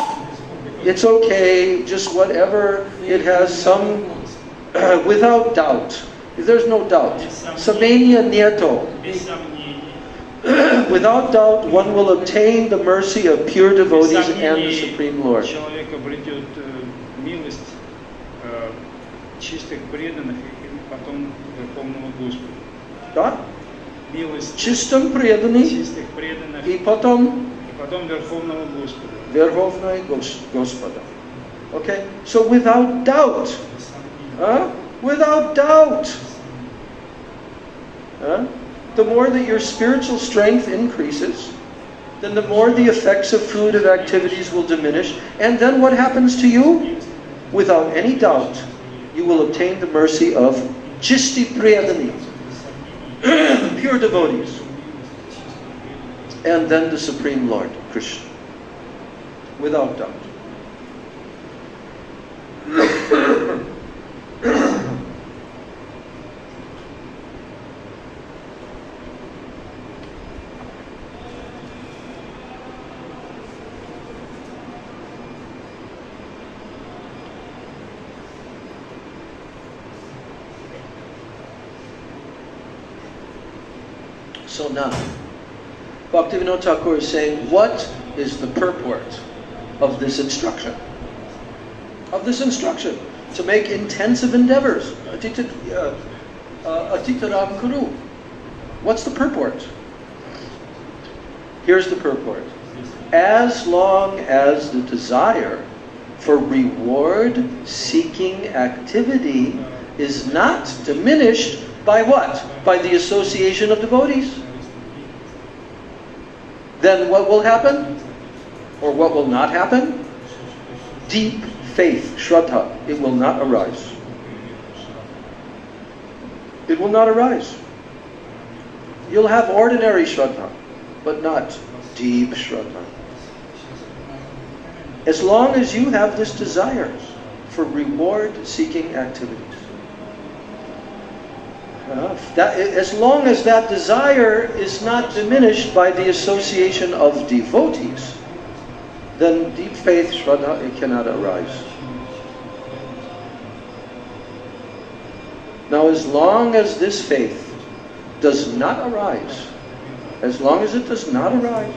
Speaker 3: Because
Speaker 4: It's okay, just whatever it has some, without doubt. There's no doubt. Samenia nieto.
Speaker 3: без сомнений.
Speaker 4: Without doubt, one will obtain the mercy of pure devotees and the Supreme Lord.
Speaker 3: Человек обретет милость чистых преданных и потом Верховного Господа.
Speaker 4: Да?
Speaker 3: Милость
Speaker 4: Чистым преданный
Speaker 3: чистых преданных
Speaker 4: и потом
Speaker 3: Верховного Господа.
Speaker 4: Верховной Господа. Okay? So without doubt. Without doubt. The more that your spiritual strength increases, then the more the effects of fruitive activities will diminish. And then what happens to you? Without any doubt, you will obtain the mercy of Chisti Priyadani, pure devotees. And then the Supreme Lord, Krishna. Without doubt. So now, Bhaktivinoda Thakur is saying, what is the purport of this instruction? Of this instruction, to make intensive endeavors. Atitaram Kuru. What's the purport? Here's the purport. As long as the desire for reward-seeking activity is not diminished by what? By the association of devotees. Then what will happen? Or what will not happen? Deep faith, Shraddha, it will not arise. It will not arise. You'll have ordinary Shraddha, but not deep Shraddha. As long as you have this desire for reward-seeking activities. As long as that desire is not diminished by the association of devotees, then deep faith, Shraddha, it cannot arise. Now, as long as this faith does not arise, as long as it does not arise,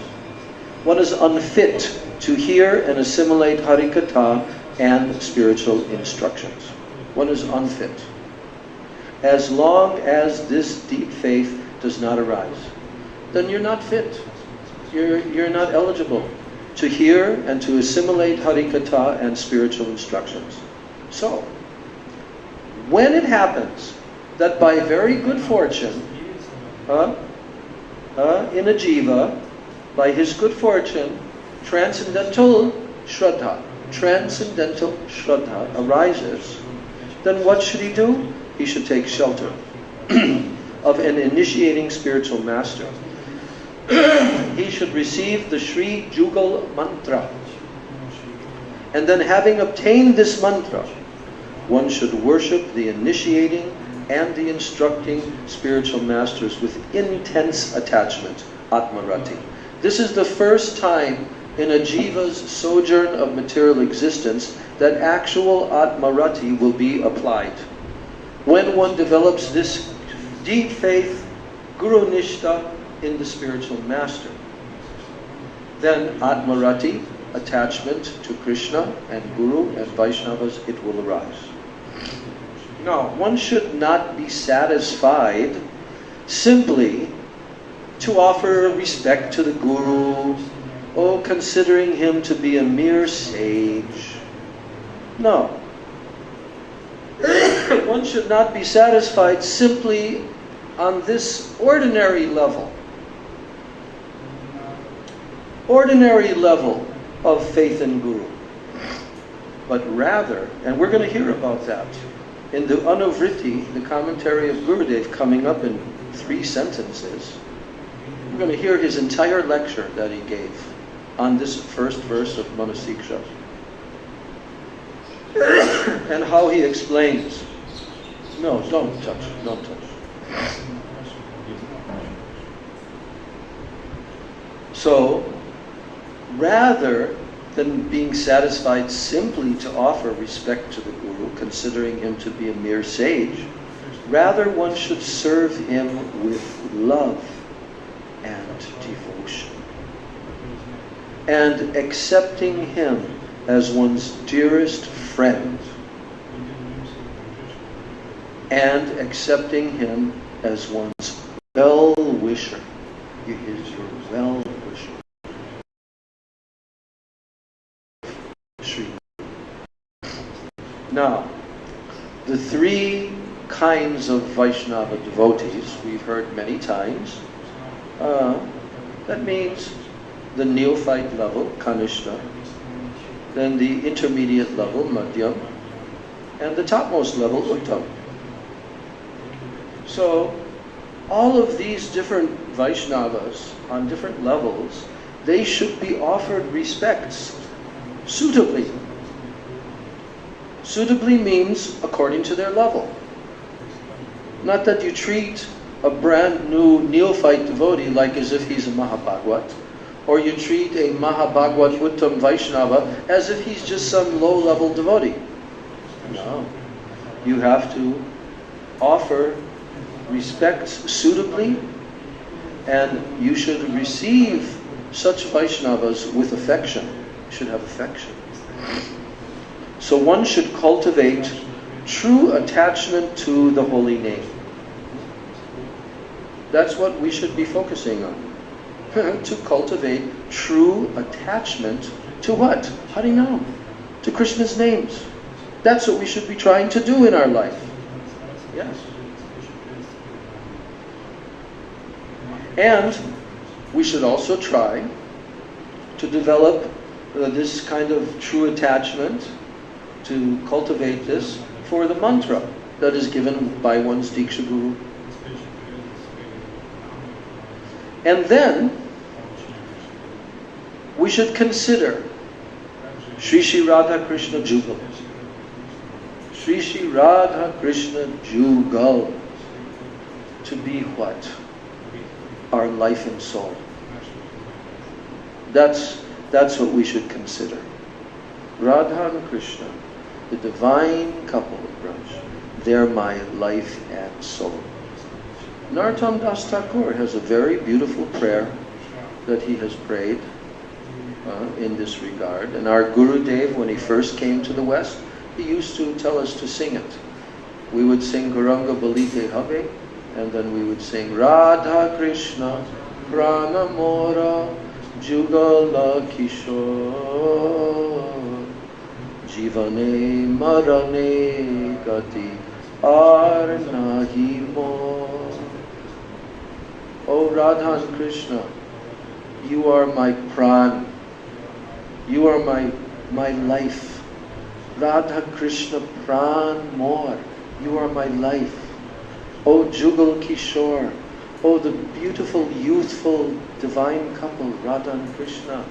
Speaker 4: one is unfit to hear and assimilate Harikatha and spiritual instructions. One is unfit. As long as this deep faith does not arise, then you're not fit. You're not eligible to hear and to assimilate Harikatha and spiritual instructions. So, when it happens that by very good fortune, in a jiva, by his good fortune, transcendental Shraddha arises, then what should he do? He should take shelter of an initiating spiritual master. He should receive the Sri Jugal mantra. And then having obtained this mantra, one should worship the initiating and the instructing spiritual masters with intense attachment, Atmarati. This is the first time in a jiva's sojourn of material existence that actual Atmarati will be applied. When one develops this deep faith, Guru Nishta, in the spiritual master, then Atmarati, attachment to Krishna and Guru and Vaishnavas, it will arise. Now, one should not be satisfied simply to offer respect to the Guru, considering him to be a mere sage. No. One should not be satisfied simply on this ordinary level of faith in Guru. But rather, and we're going to hear about that in the Anuvritti, the commentary of Gurudev, coming up in 3 sentences. We're going to hear his entire lecture that he gave on this first verse of Manasiksha. And how he explains. No, don't touch. So, rather than being satisfied simply to offer respect to the Guru, considering him to be a mere sage, rather one should serve him with love and devotion, and accepting him as one's dearest friend, and accepting him as one's well-wisher. He is your well-wisher. Now, the three kinds of Vaishnava devotees we've heard many times. That means the neophyte level, Kanishta, then the intermediate level, Madhyam, and the topmost level, Uttam. So, all of these different Vaishnavas on different levels, they should be offered respects suitably. Suitably means according to their level. Not that you treat a brand new neophyte devotee like as if he's a Mahabhagwat, or you treat a Mahabhagwat Uttam Vaishnava as if he's just some low-level devotee. No. You have to offer respects suitably, and you should receive such Vaishnavas with affection. You should have affection. So one should cultivate true attachment to the holy name. That's what we should be focusing on. To cultivate true attachment to what? Harinam. To Krishna's names. That's what we should be trying to do in our life. Yes. And we should also try to develop this kind of true attachment, to cultivate this for the mantra that is given by one's Diksha Guru. And then we should consider Shri Shri Radha Krishna Jugal. Shri Shri Radha Krishna Jugal to be what? Our life and soul. That's what we should consider. Radha and Krishna, the divine couple of Braj, they're my life and soul. Narottam Das Thakur has a very beautiful prayer that he has prayed in this regard. And our Gurudev, when he first came to the West, he used to tell us to sing it. We would sing Gauranga Balite Have, and then we would sing Radha Krishna Prana Mora Jugala Kishore Jivane Marane Gati Ar Nahi More. Oh Radha and Krishna, you are my pran. You are my life. Radha Krishna Pran More. You are my life. Oh Jugal Kishore. Oh the beautiful, youthful, divine couple, Radha and Krishna.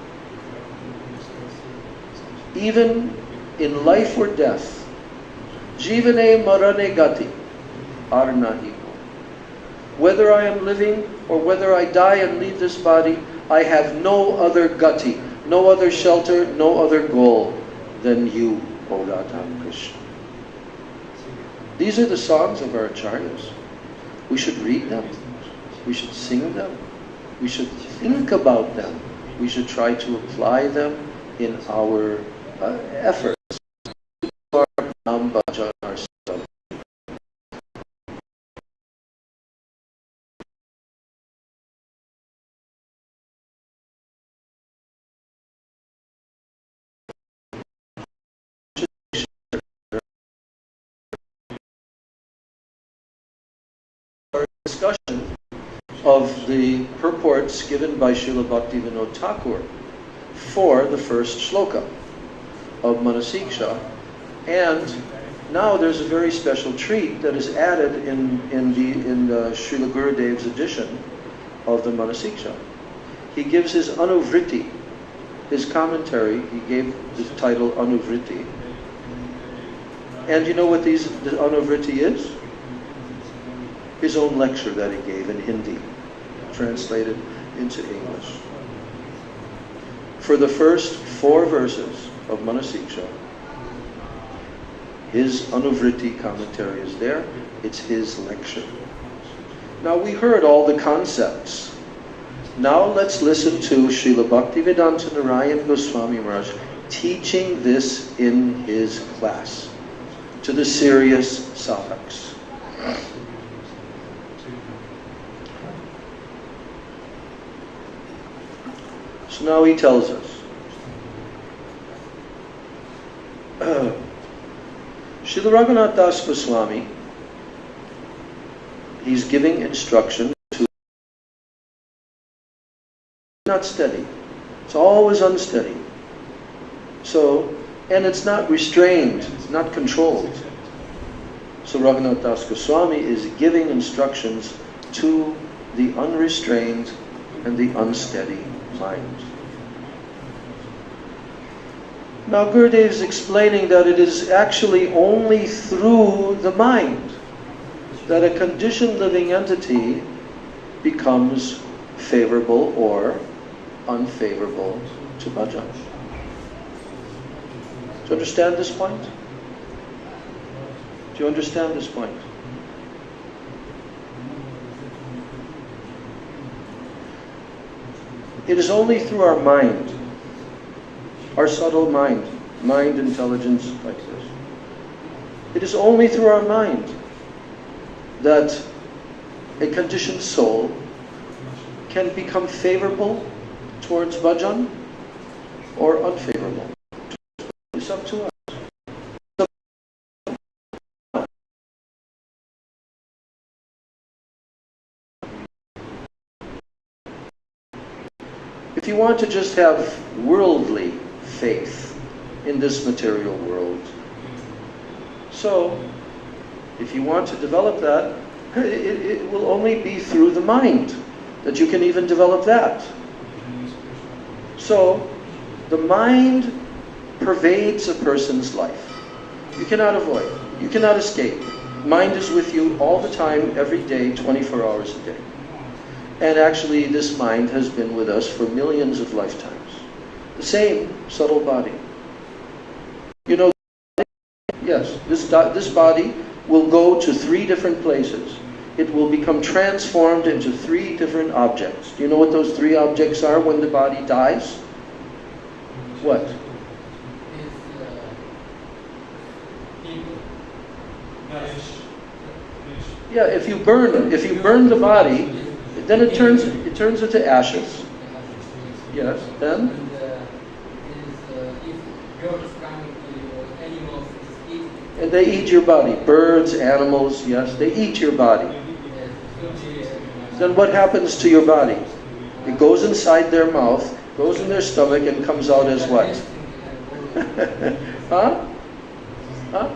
Speaker 4: Even in life or death, Jivane Marane Gati Arnahi. Whether I am living or whether I die and leave this body, I have no other gati, no other shelter, no other goal than you, O Radha Krishna. These are the songs of our acharyas. We should read them. We should sing them. We should think about them. We should try to apply them in our efforts. Discussion of the purports given by Srila Bhaktivinoda Thakur for the first shloka of Manasiksha, and now there's a very special treat that is added in the Srila Gurudev's edition of the Manasiksha. He gives his Anuvriti, his commentary. He gave the title Anuvriti, and you know what the Anuvriti is? His own lecture that he gave in Hindi, translated into English. for the first 4 verses of Manasiksha. His Anuvritti commentary is there. It's his lecture. Now we heard all the concepts. Now let's listen to Srila Bhaktivedanta Narayan Goswami Maharaj teaching this in his class to the serious sadhaks. So now he tells us, Srila Raghunath Das Goswami, he's giving instruction to not steady. It's always unsteady. So, and it's not restrained, it's not controlled. So Raghunath Das Goswami is giving instructions to the unrestrained and the unsteady mind. Now Gurudev is explaining that it is actually only through the mind that a conditioned living entity becomes favorable or unfavorable to bhajan. Do you understand this point? Do you understand this point? It is only through our mind, our subtle mind intelligence like this. It is only through our mind that a conditioned soul can become favorable towards bhajan or unfavorable. It's up to us. If you want to just have worldly faith in this material world, so if you want to develop that, it will only be through the mind that you can even develop that. So the mind pervades a person's life. You cannot avoid, you cannot escape. Mind is with you all the time, every day, 24 hours a day. And actually this mind has been with us for millions of lifetimes. The same subtle body. You know, yes, this body will go to 3 different places. It will become transformed into 3 different objects. Do you know what those 3 objects are when the body dies? What? Yeah, if you burn the body, then it turns into ashes. Yes, then? And they eat your body. Birds, animals, yes, they eat your body. Then what happens to your body? It goes inside their mouth, goes in their stomach, and comes out as what? Huh? Huh?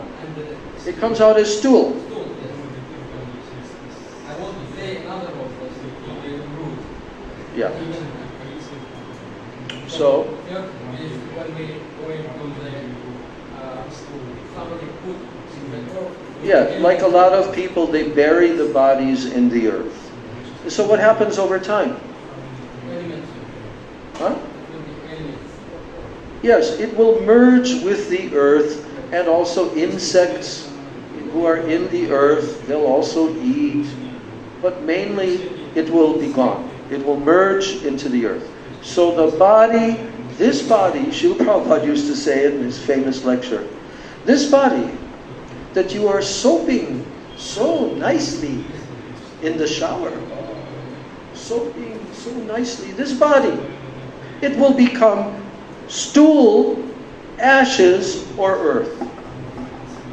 Speaker 4: It comes out as stool. Yeah. So, yeah, like a lot of people, they bury the bodies in the earth. So what happens over time? Huh? Yes, it will merge with the earth, and also insects who are in the earth, they'll also eat, but mainly it will be gone. It will merge into the earth. So the body, this body, Srila Prabhupada used to say in his famous lecture, this body that you are soaping so nicely in the shower, soaping so nicely, this body, it will become stool, ashes, or earth.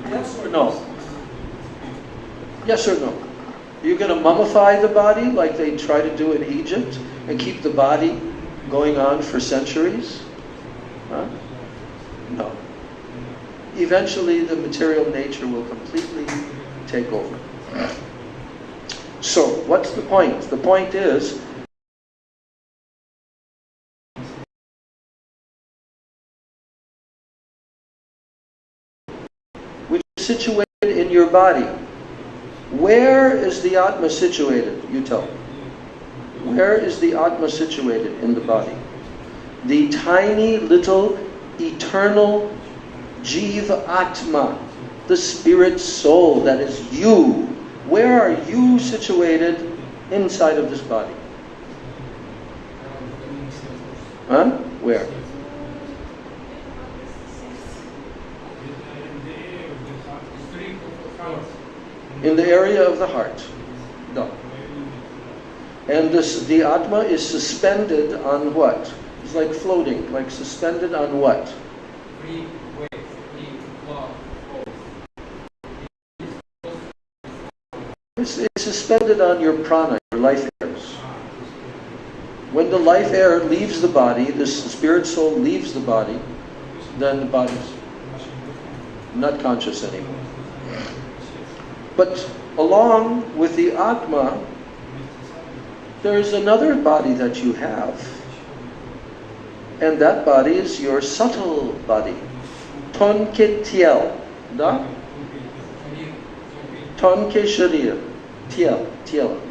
Speaker 4: Yes or no? Yes or no? You're going to mummify the body like they try to do in Egypt and keep the body going on for centuries? Huh? No. Eventually the material nature will completely take over. So, what's the point? The point is, which is situated in your body. Where is the Atma situated? You tell me. Where is the Atma situated in the body? the tiny little eternal Jiva Atma, the spirit soul that is you. Where are you situated inside of this body? Huh? Where? In the area of the heart. No. And the Atma is suspended on what? It's like floating, like suspended on what? It's suspended on your prana, your life airs. When the life air leaves the body, this spirit soul leaves the body, then the body's not conscious anymore. But along with the Atma, there's another body that you have. And that body is your subtle body. Tonke tiel. Da? Tonke sharir. Tiel.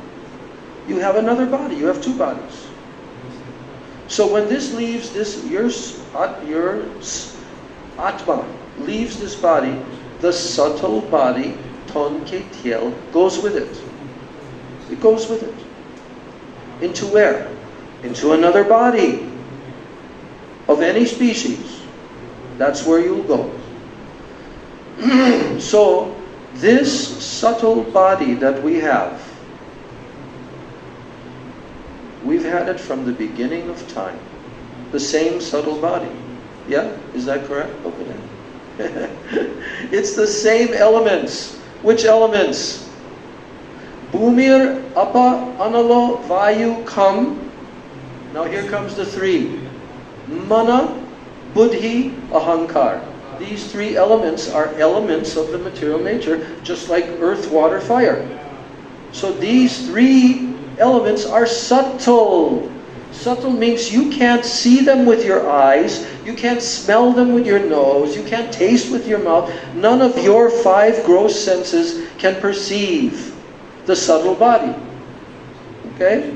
Speaker 4: You have another body. You have two bodies. So when this leaves your Atma leaves this body, the subtle body, Tonke tiel, goes with it. It goes with it. Into where? Into another body of any species. That's where you'll go. So, this subtle body that we have, we've had it from the beginning of time. The same subtle body. Yeah? Is that correct? Open it. It's the same elements. Which elements? Bhumir, Apa, Analo, Vayu, Kam. Now here comes the three. Mana, Buddhi, Ahankar. These three elements are elements of the material nature, just like earth, water, fire. So these three elements are subtle. Subtle means you can't see them with your eyes, you can't smell them with your nose, you can't taste with your mouth. None of your five gross senses can perceive the subtle body. Okay?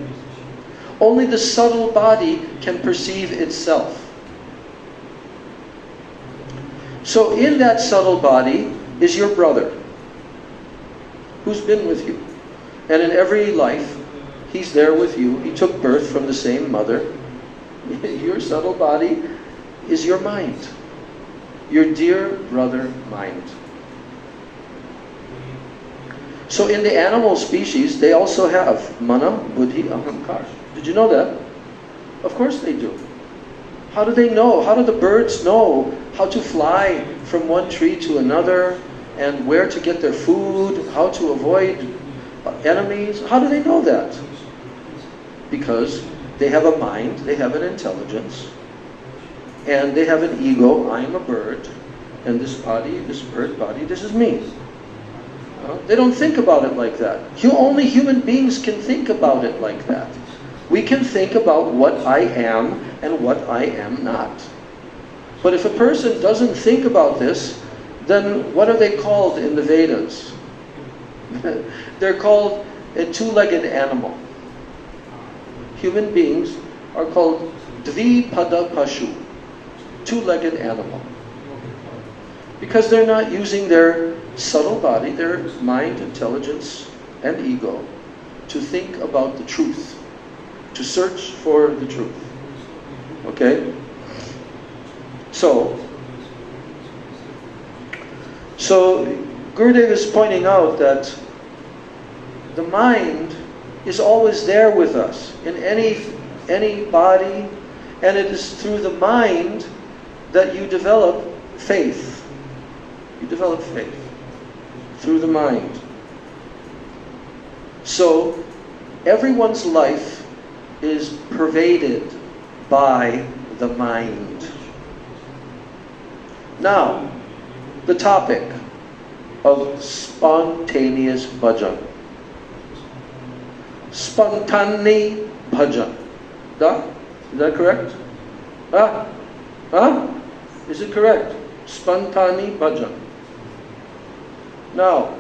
Speaker 4: Only the subtle body can perceive itself. So in that subtle body is your brother, who's been with you. And in every life, he's there with you. He took birth from the same mother. Your subtle body is your mind. Your dear brother mind. So in the animal species, they also have mana, buddhi, ahankar. Did you know that? Of course they do. How do they know? How do the birds know how to fly from one tree to another and where to get their food, how to avoid enemies? How do they know that? Because they have a mind, they have an intelligence, and they have an ego. I am a bird, and this body, this bird body, this is me. They don't think about it like that. Only human beings can think about it like that. We can think about what I am and what I am not. But if a person doesn't think about this, then what are they called in the Vedas? They're called a two-legged animal. Human beings are called dvipada pashu, two-legged animal. Because they're not using their subtle body, their mind, intelligence, and ego to think about the truth, to search for the truth. Okay? So Gurudev is pointing out that the mind is always there with us in any body, and it is through the mind that you develop faith. You develop faith through the mind. So everyone's life is pervaded by the mind. Now, the topic of spontaneous bhajan. Spontane bhajan. Da? Is that correct? Is it correct? Spontane bhajan. Now,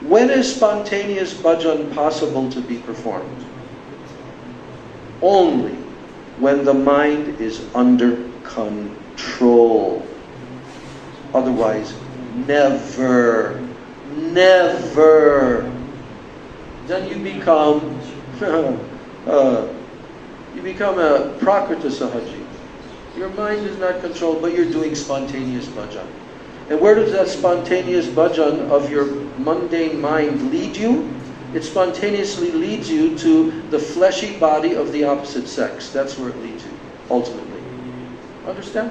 Speaker 4: when is spontaneous bhajan possible to be performed? Only when the mind is under control. Otherwise, never, never. Then you become a Prakrita Sahaji. Your mind is not controlled, but you're doing spontaneous bhajan. And where does that spontaneous bhajan of your mundane mind lead you? It spontaneously leads you to the fleshy body of the opposite sex. That's where it leads you, ultimately. Understand?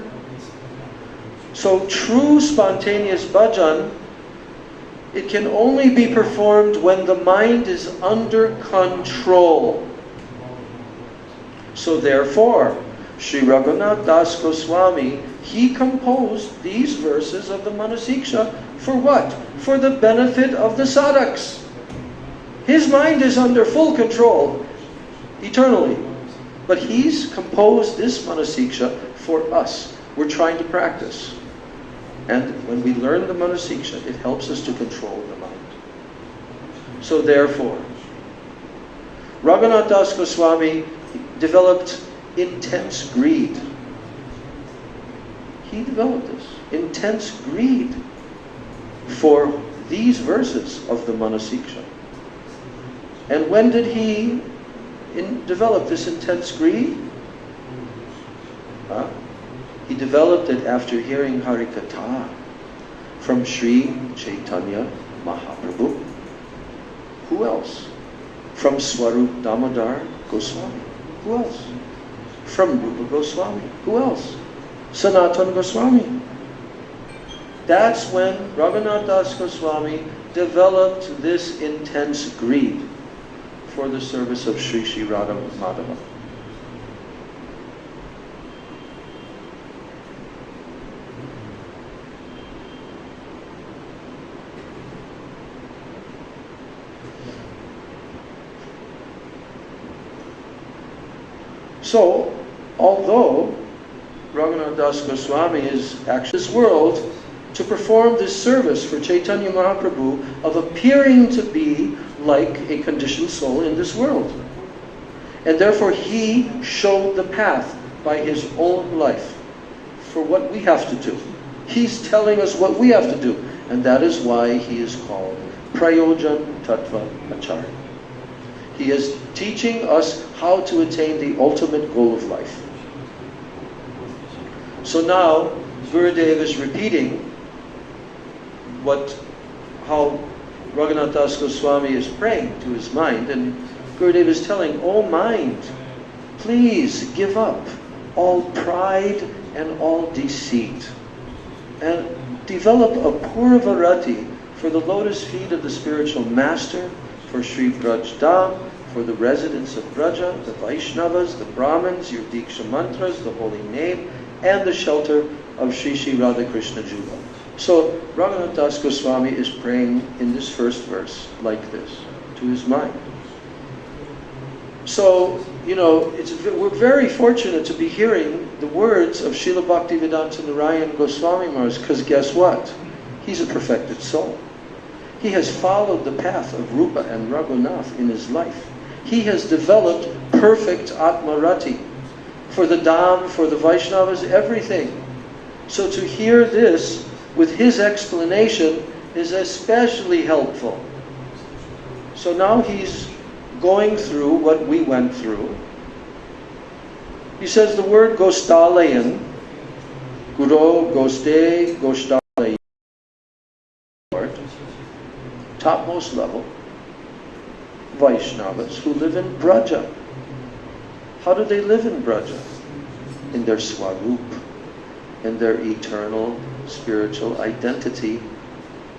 Speaker 4: So true spontaneous bhajan, it can only be performed when the mind is under control. So therefore, Sri Raghunath Das Goswami, he composed these verses of the Manasiksha for what? For the benefit of the sadhaks. His mind is under full control eternally. But he's composed this Manasiksha for us. We're trying to practice. And when we learn the Manasiksha, it helps us to control the mind. So therefore, Raghunath Das Goswami developed intense greed. He developed this. Intense greed for these verses of the Manasiksha. And when did he develop this intense greed? He developed it after hearing Harikatha from Sri Chaitanya Mahaprabhu. Who else? From Swarup Damodar Goswami. Who else? From Rupa Goswami. Who else? Sanatana Goswami. That's when Raghunath Das Goswami developed this intense greed for the service of Sri Sri Radha Madhava. So, although Raghunath Das Goswami is actually in this world to perform this service for Chaitanya Mahaprabhu of appearing to be like a conditioned soul in this world. And therefore he showed the path by his own life for what we have to do. He's telling us what we have to do. And that is why he is called Prayojan Tattva Acharya. He is teaching us how to attain the ultimate goal of life. So now, Gurudev is repeating how Raghunath Das Goswami is praying to his mind, and Gurudev is telling, "Oh mind, please give up all pride and all deceit, and develop a Purvarati for the lotus feet of the spiritual master, for Sri Braj Dham, for the residents of Braja, the Vaishnavas, the Brahmins, your Diksha mantras, the holy name, and the shelter of Sri Sri Radha Krishna Juba." So Raghunath Das Goswami is praying in this first verse like this to his mind. So, we're very fortunate to be hearing the words of Srila Bhaktivedanta Narayan Goswami Maharaj, because guess what? He's a perfected soul. He has followed the path of Rupa and Raghunath in his life. He has developed perfect Atmarati for the Dham, for the Vaishnavas, everything. So to hear this with his explanation is especially helpful. So now he's going through what we went through. He says the word Gostalayan, Guru, Goste, Gostalayan, topmost level, Vaishnavas who live in Braja. How do they live in Braja? In their Swarup, in their eternal spiritual identity,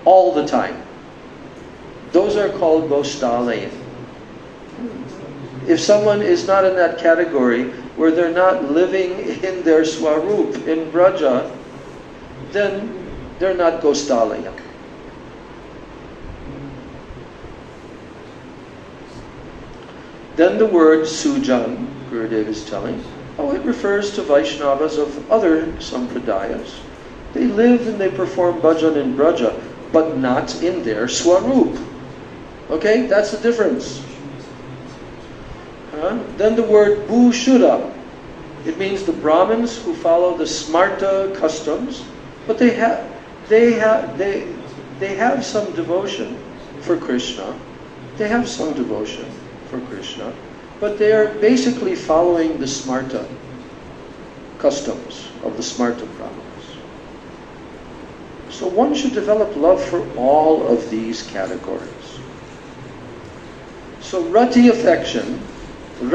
Speaker 4: all the time. Those are called Gostalayan. If someone is not in that category, where they're not living in their Swarup, in Braja, then they're not Gostalayan. Then the word Sujan, Gurudev is telling, it refers to Vaishnavas of other sampradayas. They live and they perform bhajan in Braja, but not in their Swarup. Okay, that's the difference. Then the word Bhushura. It means the Brahmins who follow the smarta customs, but they have some devotion for Krishna. They have some devotion for Krishna, but they are basically following the smarta customs of the smarta Brahmins. So one should develop love for all of these categories. So rati affection is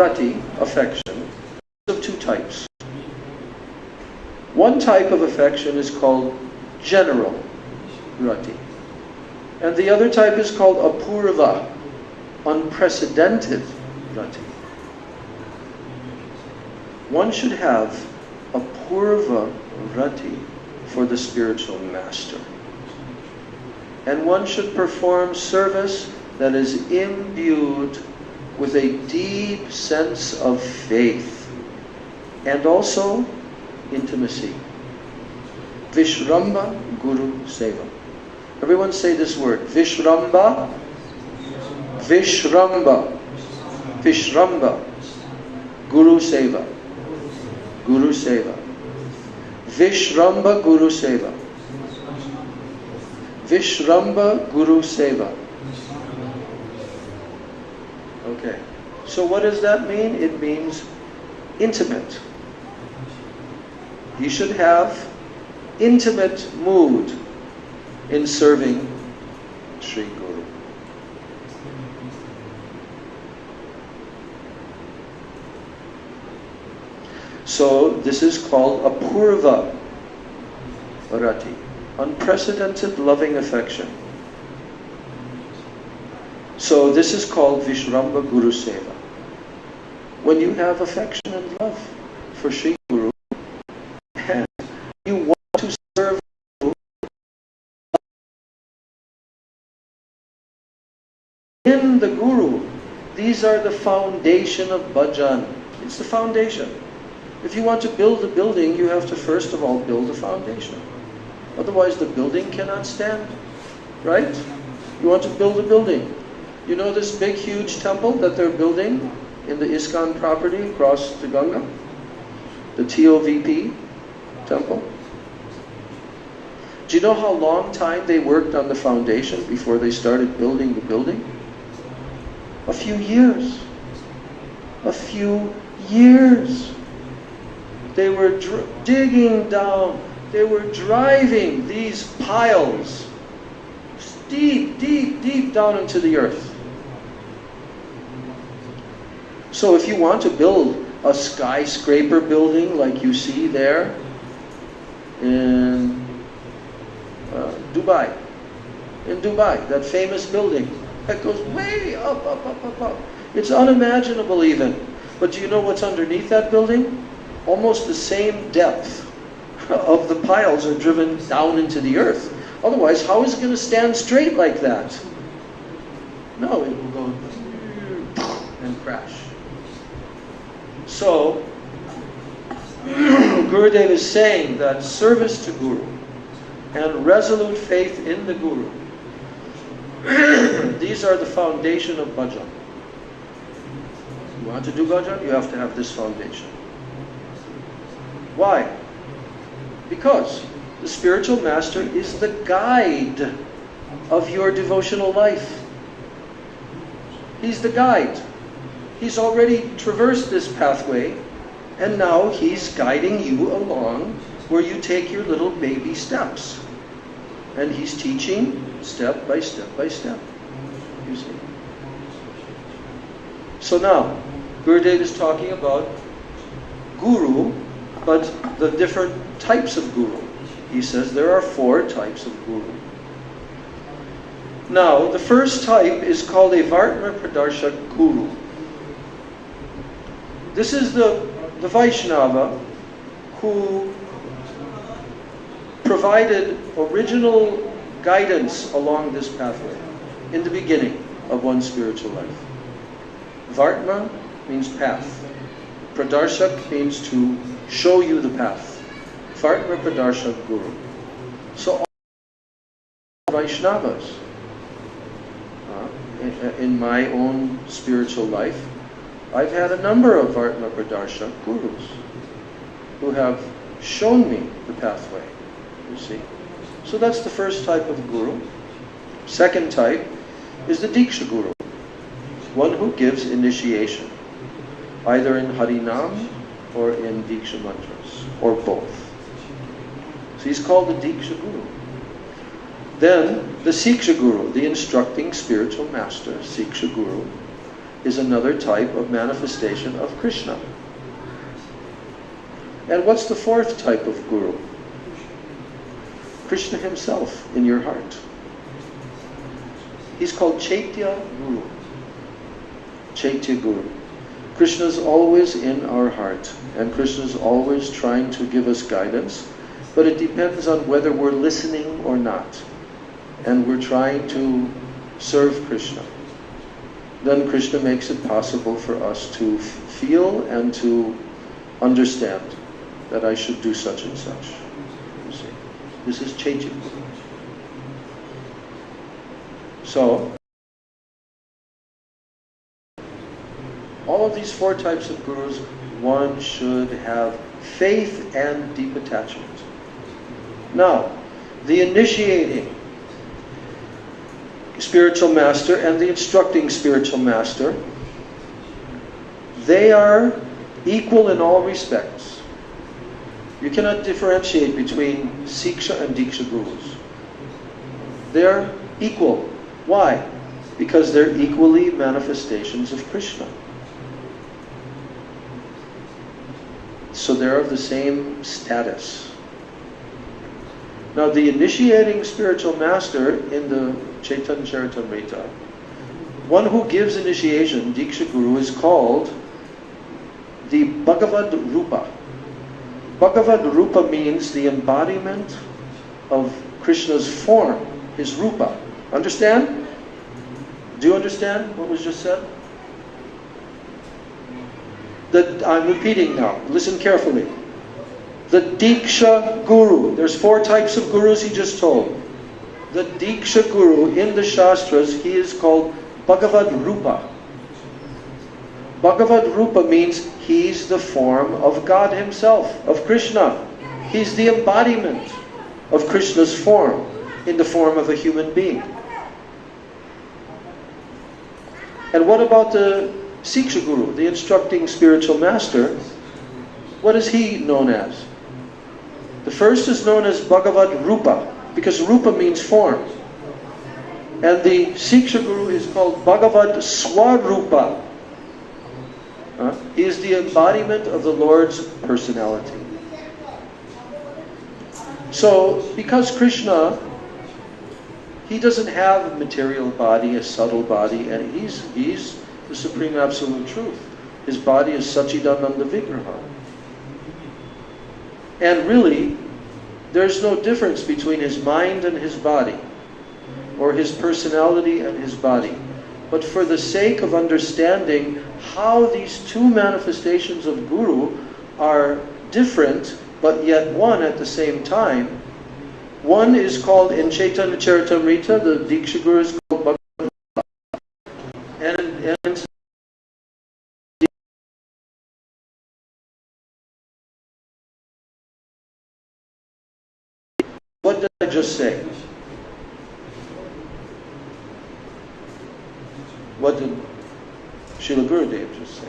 Speaker 4: of two types. One type of affection is called general rati, and the other type is called apurva, unprecedented rati. One should have apurva rati for the spiritual master, and one should perform service that is imbued with a deep sense of faith and also intimacy. Vishramba Guru Seva. Everyone say this word. Vishramba. Vishramba. Vishramba. Guru Seva. Guru Seva. Vishramba Guru Seva. Vishramba Guru Seva. Okay. So what does that mean? It means intimate. You should have intimate mood in serving Sri Guru. So this is called apurva rati, unprecedented loving affection. So this is called Vishramba Guru Seva. When you have affection and love for Sri Guru, and you want to serve Guru in the Guru, these are the foundation of bhajan. It's the foundation. If you want to build a building, you have to first of all build a foundation. Otherwise the building cannot stand. Right? You want to build a building. You know this big huge temple that they're building in the ISKCON property across the Ganga? The TOVP temple? Do you know how long time they worked on the foundation before they started building the building? A few years. A few years. They were digging down. They were driving these piles deep, deep, deep down into the earth. So if you want to build a skyscraper building like you see there in Dubai, that famous building that goes way up, up, up, up, up. It's unimaginable even. But do you know what's underneath that building? Almost the same depth of the piles are driven down into the earth. Otherwise, how is it going to stand straight like that? No, it will go and crash. So, Gurudev is saying that service to Guru and resolute faith in the Guru, these are the foundation of bhajan. You want to do bhajan? You have to have this foundation. Why? Because the spiritual master is the guide of your devotional life. He's the guide. He's already traversed this pathway, and now he's guiding you along where you take your little baby steps. And he's teaching step by step by step. You see. So now, Gurudev is talking about Guru, but the different types of Guru. He says there are 4 types of Guru. Now, the first type is called a Vartma Pradarshak Guru. This is the Vaishnava who provided original guidance along this pathway in the beginning of one's spiritual life. Vartma means path. Pradarshak means to show you the path. Vartma Pradarshak Guru. So all Vaishnavas, in my own spiritual life, I've had a number of Vartma Pradarshak Gurus. who have shown me the pathway, you see. So that's the first type of guru. Second type is the Diksha Guru, one who gives initiation, either in Harinam or in Diksha mantras, or both. So he's called the Diksha Guru. Then the Siksha Guru, the instructing spiritual master, Siksha Guru, is another type of manifestation of Krishna. And what's the fourth type of guru? Krishna himself in your heart. He's called Chaitya Guru. Chaitya Guru. Krishna's always in our heart, and Krishna's always trying to give us guidance, but it depends on whether we're listening or not, and we're trying to serve Krishna. Then Krishna makes it possible for us to feel and to understand that I should do such and such. You see, this is Chaitya Guru. So, all of these four types of gurus, one should have faith and deep attachment. Now, the initiating spiritual master and the instructing spiritual master, they are equal in all respects. You cannot differentiate between Siksha and Diksha gurus. They're equal. Why? Because they're equally manifestations of Krishna. So they're of the same status. Now the initiating spiritual master in the Chaitanya Charitamrita, one who gives initiation, Diksha Guru, is called the Bhagavad Rupa. Bhagavad Rupa means the embodiment of Krishna's form, his Rupa. Understand? Do you understand what was just said? I'm repeating now. Listen carefully. The Diksha Guru. There's four types of gurus he just told. The Diksha Guru in the Shastras, he is called Bhagavad Rupa. Bhagavad Rupa means he's the form of God himself, of Krishna. He's the embodiment of Krishna's form in the form of a human being. And what about the Siksha Guru, the instructing spiritual master? What is he known as? The first is known as Bhagavad Rupa, because Rupa means form. And the Siksha Guru is called Bhagavad Swarupa. He is the embodiment of the Lord's personality. So, because Krishna, he doesn't have a material body, a subtle body, and he's the Supreme Absolute Truth. His body is Sachidananda Vigraha. And really, there's no difference between his mind and his body, or his personality and his body. But for the sake of understanding how these two manifestations of Guru are different, but yet one at the same time, one is called, in Chaitanya Charitamrita, the Diksha Guru is called Bhagavad Rupa. And what did I just say? What did Srila Gurudev just say?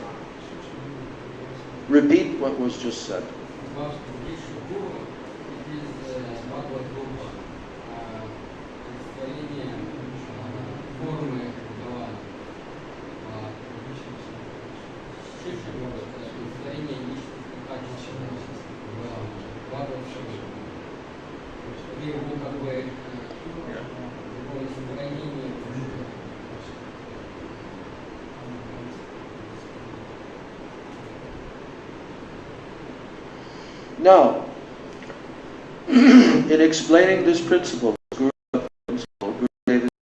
Speaker 4: Repeat what was just said.
Speaker 2: About Diksha Guru, it is Bhagavad Rupa, творение формы Бхагавана. Шиши Гуру — это творение личностных качеств Бхагавана. Бхагаван Шиши. Его как бы сохранение.
Speaker 4: Now, in explaining this principle, Gurudev is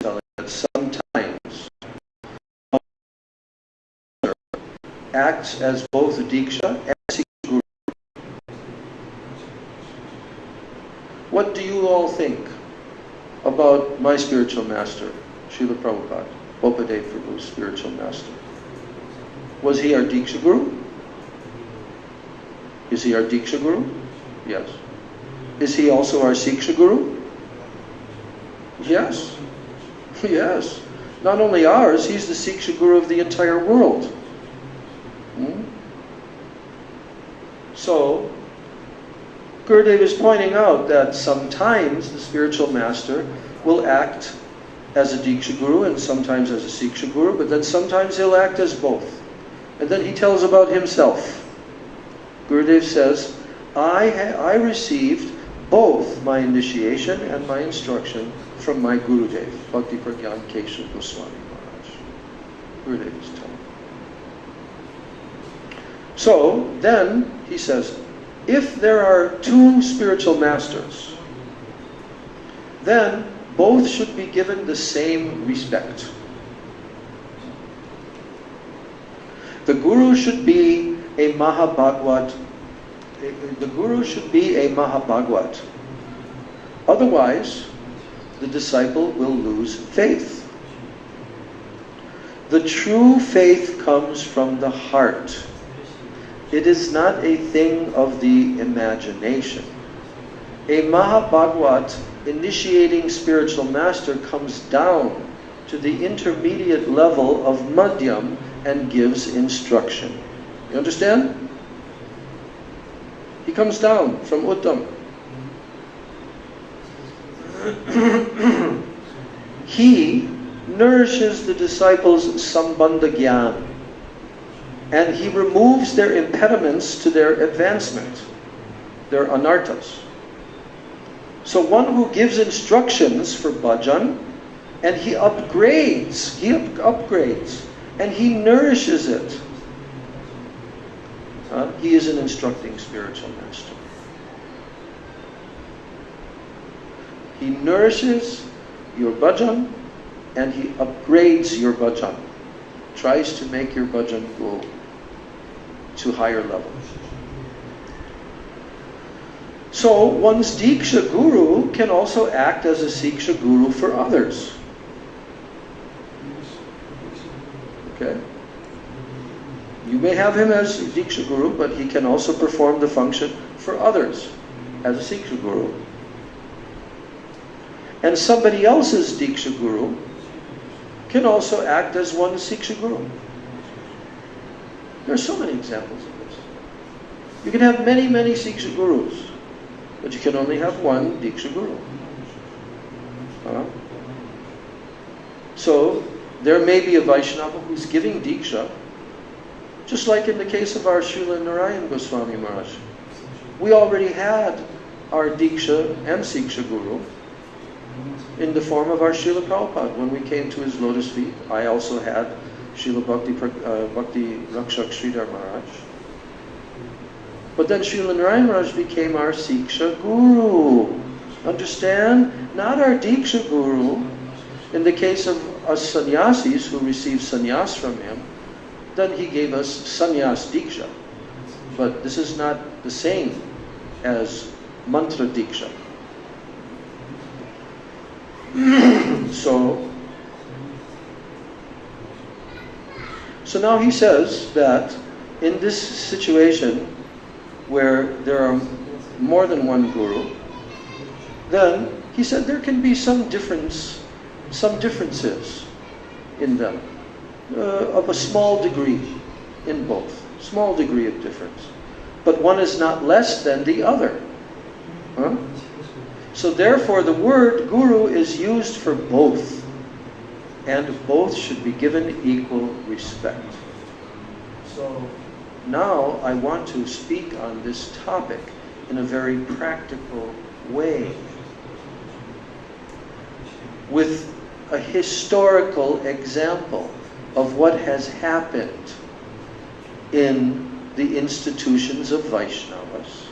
Speaker 4: telling that sometimes acts as both Diksha and Siksha Guru. What do you all think about my spiritual master, Srila Prabhupada, Bopadev Prabhu's spiritual master? Was he our Diksha Guru? Is he our Diksha Guru? Yes. Is he also our Siksha Guru? Yes. Yes. Not only ours, he's the Siksha Guru of the entire world. So, Gurudev is pointing out that sometimes the spiritual master will act as a Diksha Guru and sometimes as a Siksha Guru, but then sometimes he'll act as both. And then he tells about himself. Gurudev says, I received both my initiation and my instruction from my Gurudev, Bhakti Pragyan Keshav Goswami Maharaj. Gurudev is telling. So, then, he says, if there are two spiritual masters, then both should be given the same respect. The Guru should be a Mahabhagwat. The Guru should be a Mahabhagwat. Otherwise, the disciple will lose faith. The true faith comes from the heart. It is not a thing of the imagination. A Mahabhagwat initiating spiritual master comes down to the intermediate level of Madhyam and gives instruction. You understand? He comes down from Uttam. He nourishes the disciples' Sambandha Gyan, and he removes their impediments to their advancement, their anarthas. So one who gives instructions for bhajan, and he upgrades, and he nourishes it. He is an instructing spiritual master. He nourishes your bhajan, and he upgrades your bhajan. Tries to make your bhajan go to higher levels. So one's Diksha Guru can also act as a Siksha Guru for others. Okay? You may have him as Diksha Guru, but he can also perform the function for others as a Siksha Guru. And somebody else's Diksha Guru can also act as one Siksha Guru. There are so many examples of this. You can have many, many Siksha Gurus, but you can only have one Diksha Guru. So, there may be a Vaishnava who's giving Diksha, just like in the case of our Srila Narayan Goswami Maharaj. We already had our Diksha and Siksha Guru in the form of our Srila Prabhupada. When we came to his lotus feet, I also had Srila Bhakti Rakshak Sridhar Maharaj. But then Srila Narayan Maharaj became our Siksha Guru. Understand? Not our Diksha Guru. In the case of us sannyasis who received sannyas from him, then he gave us sannyas Diksha. But this is not the same as mantra Diksha. So now he says that in this situation where there are more than one guru, then he said there can be some differences in them, of a small degree in both, small degree of difference. But one is not less than the other. So therefore the word guru is used for both, and both should be given equal respect. So now I want to speak on this topic in a very practical way, with a historical example of what has happened in the institutions of Vaishnavas,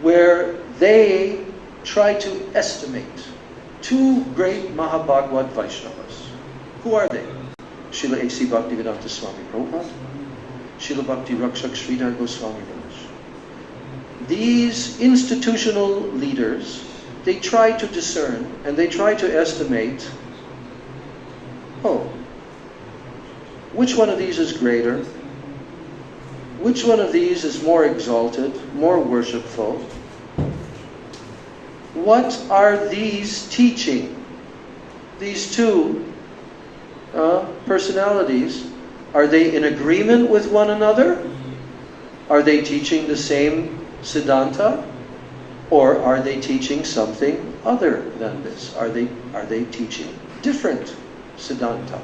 Speaker 4: where they try to estimate two great Mahabhagwat Vaishnavas. Who are they? Srila A.C. Bhaktivedanta Swami Prabhupada, Srila Bhakti Rakshak Sridhar Goswami Maharaj. These institutional leaders, they try to discern and they try to estimate, which one of these is greater? which one of these is more exalted, more worshipful? What are these teaching? These two personalities, are they in agreement with one another? Are they teaching the same Siddhanta? Or are they teaching something other than this? Are they teaching different Siddhanta?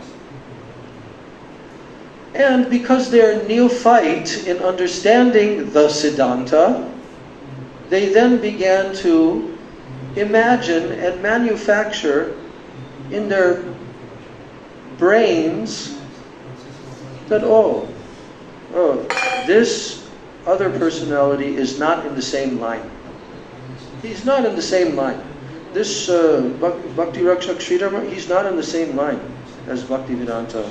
Speaker 4: And because they're neophyte in understanding the Siddhanta, they then began to imagine and manufacture in their brains that, this other personality is not in the same line. He's not in the same line. This Bhakti Rakshak Sridhar, he's not in the same line as Bhaktivedanta,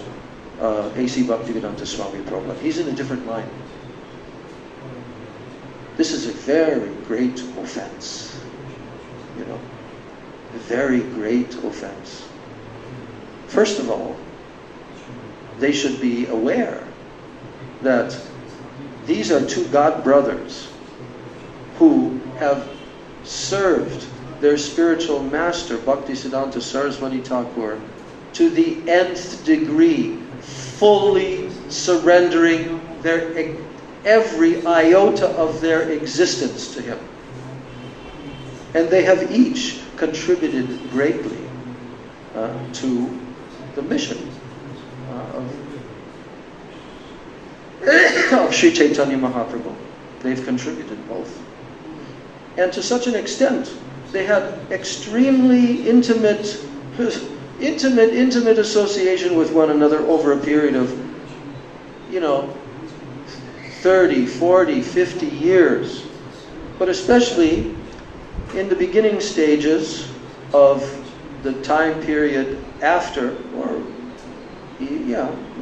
Speaker 4: A.C. Bhaktivedanta Swami Prabhupada. He's in a different line. This is a very great offense. A very great offense. First of all, they should be aware that these are two God brothers who have served their spiritual master, Bhaktisiddhanta Saraswati Thakur, to the nth degree, fully surrendering every iota of their existence to him. And they have each contributed greatly to the mission of Sri Chaitanya Mahaprabhu. They've contributed both. And to such an extent, they had extremely intimate association with one another over a period of, 30, 40, 50 years. But especially in the beginning stages of the time period after,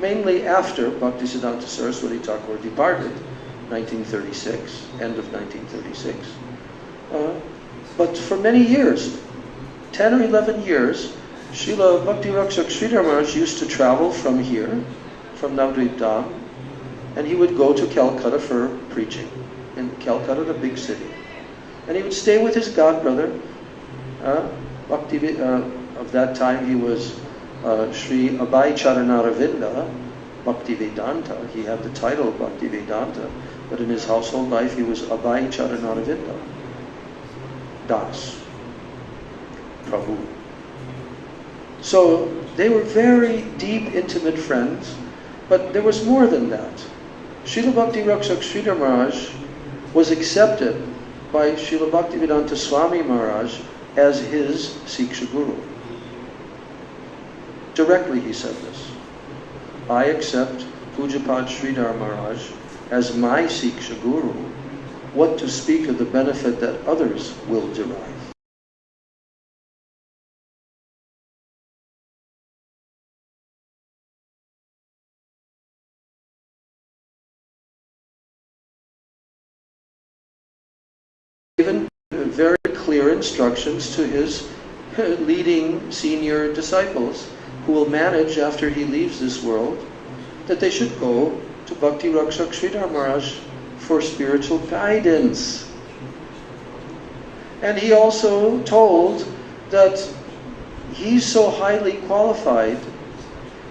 Speaker 4: mainly after Bhaktisiddhanta Saraswati Thakur departed, 1936, end of 1936. But for many years, 10 or 11 years, Srila Bhakti Rakshak Sridhar Maharaj used to travel from here, from Navadvip Dham, and he would go to Calcutta for preaching. In Calcutta, the big city. And he would stay with his godbrother, of that time he was Sri Abhay Charanaravinda, Bhaktivedanta. He had the title of Bhaktivedanta, but in his household life he was Abhay Charanaravinda Das Prabhu. So they were very deep, intimate friends, but there was more than that. Srila Bhakti Rakshak Sridhar Maharaj was accepted by Srila Bhaktivedanta Swami Maharaj as his Siksha Guru. Directly he said this. I accept Pujapad Sridhar Maharaj as my Siksha Guru. What to speak of the benefit that others will derive. Given very clear instructions to his leading senior disciples who will manage after he leaves this world, that they should go to Bhakti Rakshak Sridhar Maharaj for spiritual guidance. And he also told that he's so highly qualified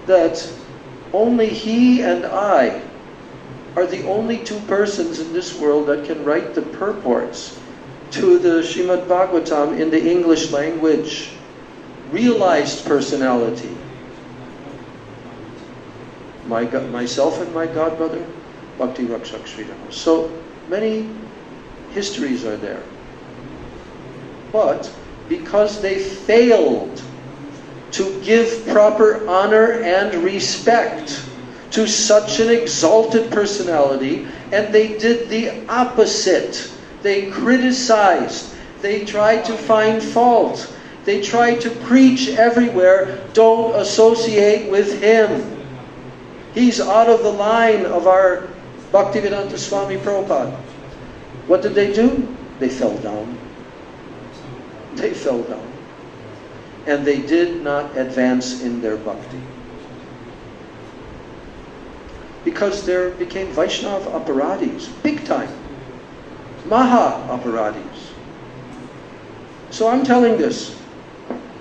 Speaker 4: that only he and I are the only two persons in this world that can write the purports to the Srimad Bhagavatam in the English language. Realized personality. Myself and my godbrother, Bhakti Rakshak Sridhar. So many histories are there. But because they failed to give proper honor and respect to such an exalted personality, and they did the opposite. They criticized. They tried to find fault. They tried to preach everywhere, don't associate with him. He's out of the line of our Bhaktivedanta Swami Prabhupada. What did they do? They fell down. They fell down. And they did not advance in their bhakti. because there became Vaishnava aparadis, big time. Maha aparadis. So I'm telling this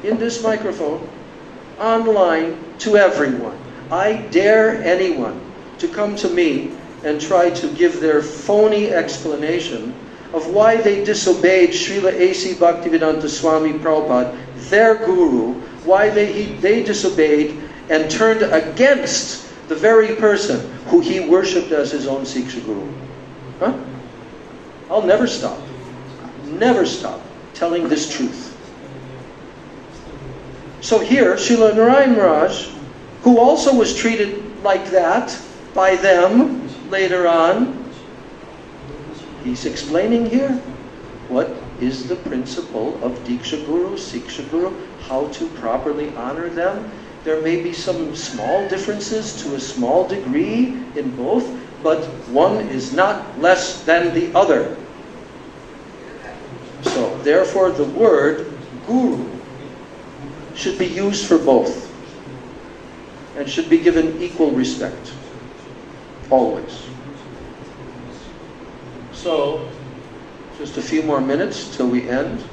Speaker 4: in this microphone, online, to everyone. I dare anyone to come to me and try to give their phony explanation of why they disobeyed Srila A.C. Bhaktivedanta Swami Prabhupada, their guru, why they disobeyed and turned against the very person who he worshipped as his own Siksha Guru. Huh? I'll never stop telling this truth. So here, Srila Narayan Maharaj, who also was treated like that by them later on, he's explaining here what is the principle of Diksha Guru, Siksha Guru, how to properly honor them. There may be some small differences to a small degree in both, but one is not less than the other. So, therefore, the word Guru should be used for both and should be given equal respect, always. So, just a few more minutes till we end.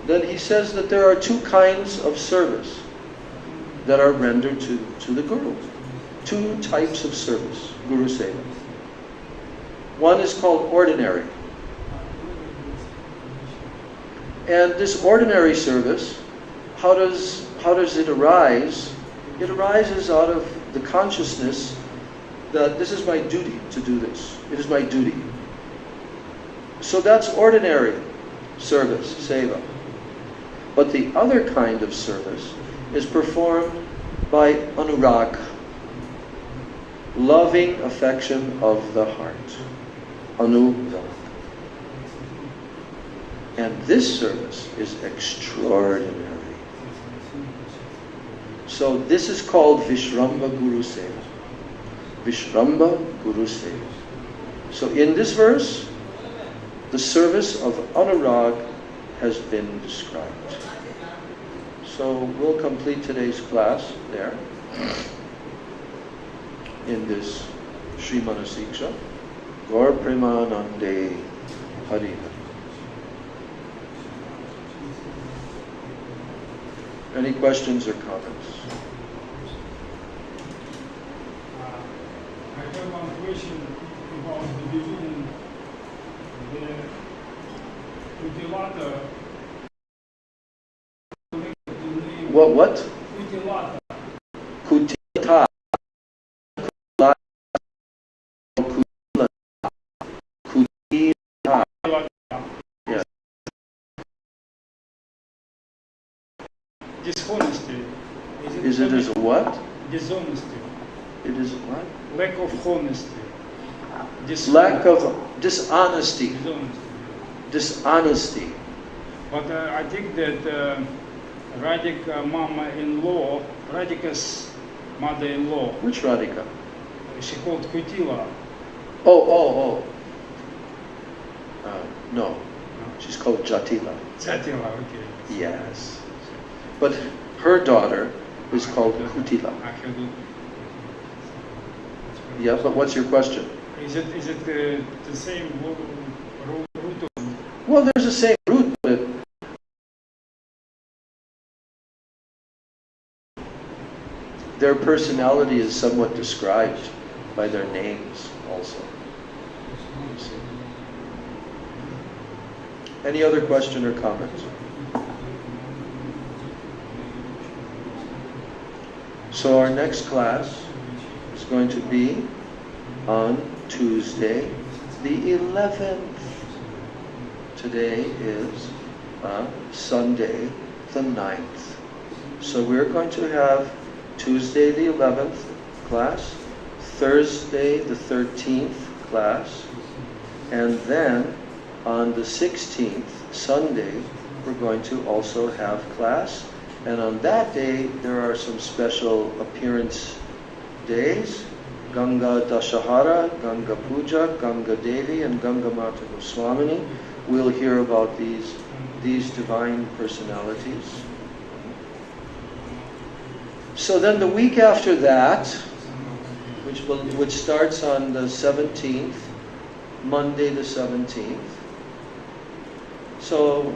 Speaker 4: Then he says that there are two kinds of service that are rendered to the Guru. Two types of service, Guru Seva. One is called ordinary. And this ordinary service, how does it arise? It arises out of the consciousness that this is my duty to do this. It is my duty. So that's ordinary service, seva. But the other kind of service is performed by anurag, loving affection of the heart. Anurag. And this service is extraordinary. So this is called Vishramba Guru Seva. Vishramba Guru Seva. So in this verse, the service of anurag has been described. So we'll complete today's class there in this Srimana Siksha. Gaur Premanande Hari Hari. Any questions or comments?
Speaker 3: I have one question about the beginning. The Kutilata.
Speaker 4: What?
Speaker 3: Kutilata.
Speaker 4: Kutita. Kutita. Yeah.
Speaker 3: Dishonesty.
Speaker 4: Is it as a what?
Speaker 3: Dishonesty.
Speaker 4: It is what?
Speaker 3: Lack of honesty.
Speaker 4: Lack of dishonesty.
Speaker 3: Dishonesty.
Speaker 4: Dishonesty.
Speaker 3: But I think that Radhika mama-in-law, Radhika's mother-in-law,
Speaker 4: Which Radhika?
Speaker 3: she called Kutila.
Speaker 4: Oh. No. She's called Jatila.
Speaker 3: Jatila, okay.
Speaker 4: Yes. But her daughter is called Kutila. Yeah, but what's your question?
Speaker 3: Is it the same root of?
Speaker 4: Well, there's the same root, but their personality is somewhat described by their names also. Any other question or comment? So our next class is going to be on Tuesday, the 11th. Today is Sunday, the 9th. So we're going to have Tuesday the 11th class, Thursday the 13th class, and then on the 16th, Sunday, we're going to also have class. And on that day, there are some special appearance days. Ganga Dashahara, Ganga Puja, Ganga Devi, and Ganga Mata Goswamini. We'll hear about these divine personalities. So then the week after that, which starts on the 17th, Monday the 17th. So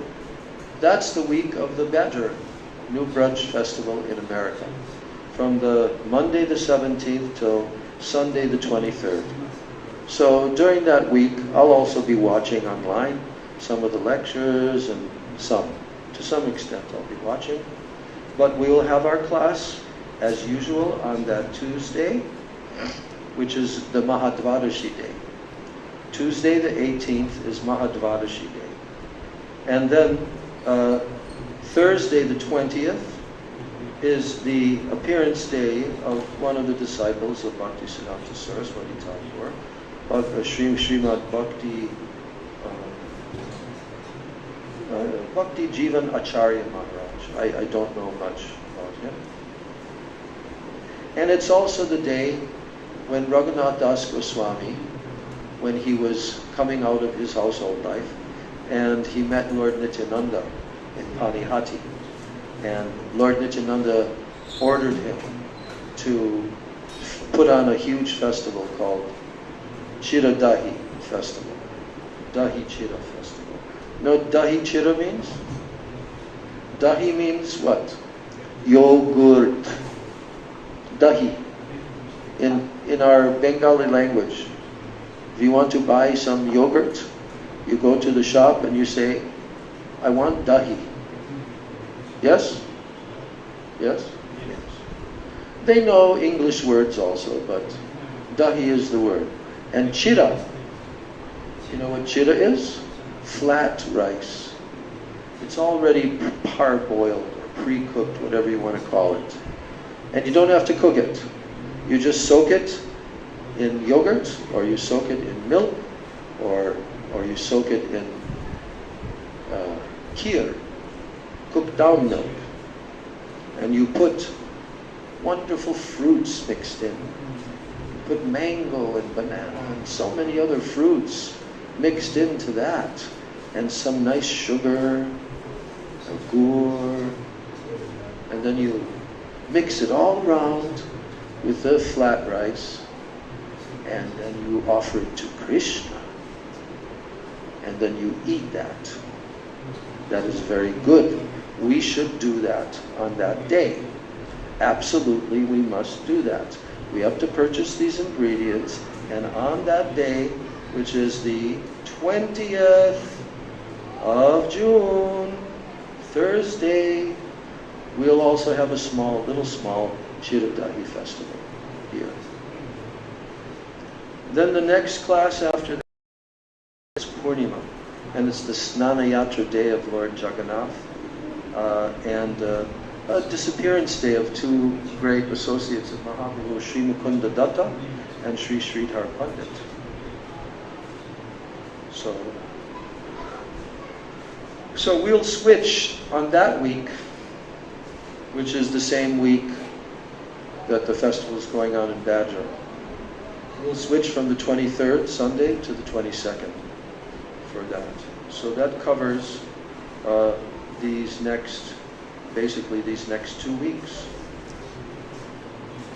Speaker 4: that's the week of the Badger New Brunch Festival in America, from the Monday the 17th till Sunday the 23rd. So during that week, I'll also be watching online some of the lectures, and to some extent I'll be watching. But we will have our class as usual on that Tuesday, which is the Mahadvadashi day. Tuesday the 18th is Mahadvadashi day. And then Thursday the 20th is the appearance day of one of the disciples of Bhaktisiddhanta Saraswati Thakur, Srimad Bhakti Jivan Acharya Maharaj. I don't know much about him. And it's also the day when Raghunath Das Goswami, when he was coming out of his household life, and he met Lord Nityananda in Panihati. And Lord Nityananda ordered him to put on a huge festival called Chira Dahi Festival. Dahi Chira Festival. You know what Dahi Chira means? Dahi means what? Yogurt. Dahi. In our Bengali language, if you want to buy some yogurt, you go to the shop and you say, I want dahi. Yes? Yes? Yes. They know English words also, but dahi is the word. And chira, you know what chira is? Flat rice. It's already parboiled or pre-cooked, whatever you want to call it. And you don't have to cook it. You just soak it in yogurt, or you soak it in milk, or you soak it in kheer, cooked down milk. And you put wonderful fruits mixed in. You put mango and banana and so many other fruits mixed into that. And some nice sugar, and gur. And then you mix it all around with the flat rice. And then you offer it to Krishna. And then you eat that. That is very good. We should do that on that day. Absolutely, we must do that. We have to purchase these ingredients, and on that day, which is the 20th of June, Thursday, we'll also have a little small Chiradahi festival here. Then the next class after that is Purnima, and it's the Snana Yatra day of Lord Jagannath, and a disappearance day of two great associates of Mahaprabhu, Sri Mukunda Datta and Sri Sridhar Pandit. So we'll switch on that week, which is the same week that the festival is going on in Badger. We'll switch from the 23rd, Sunday, to the 22nd for that. So that covers these next 2 weeks.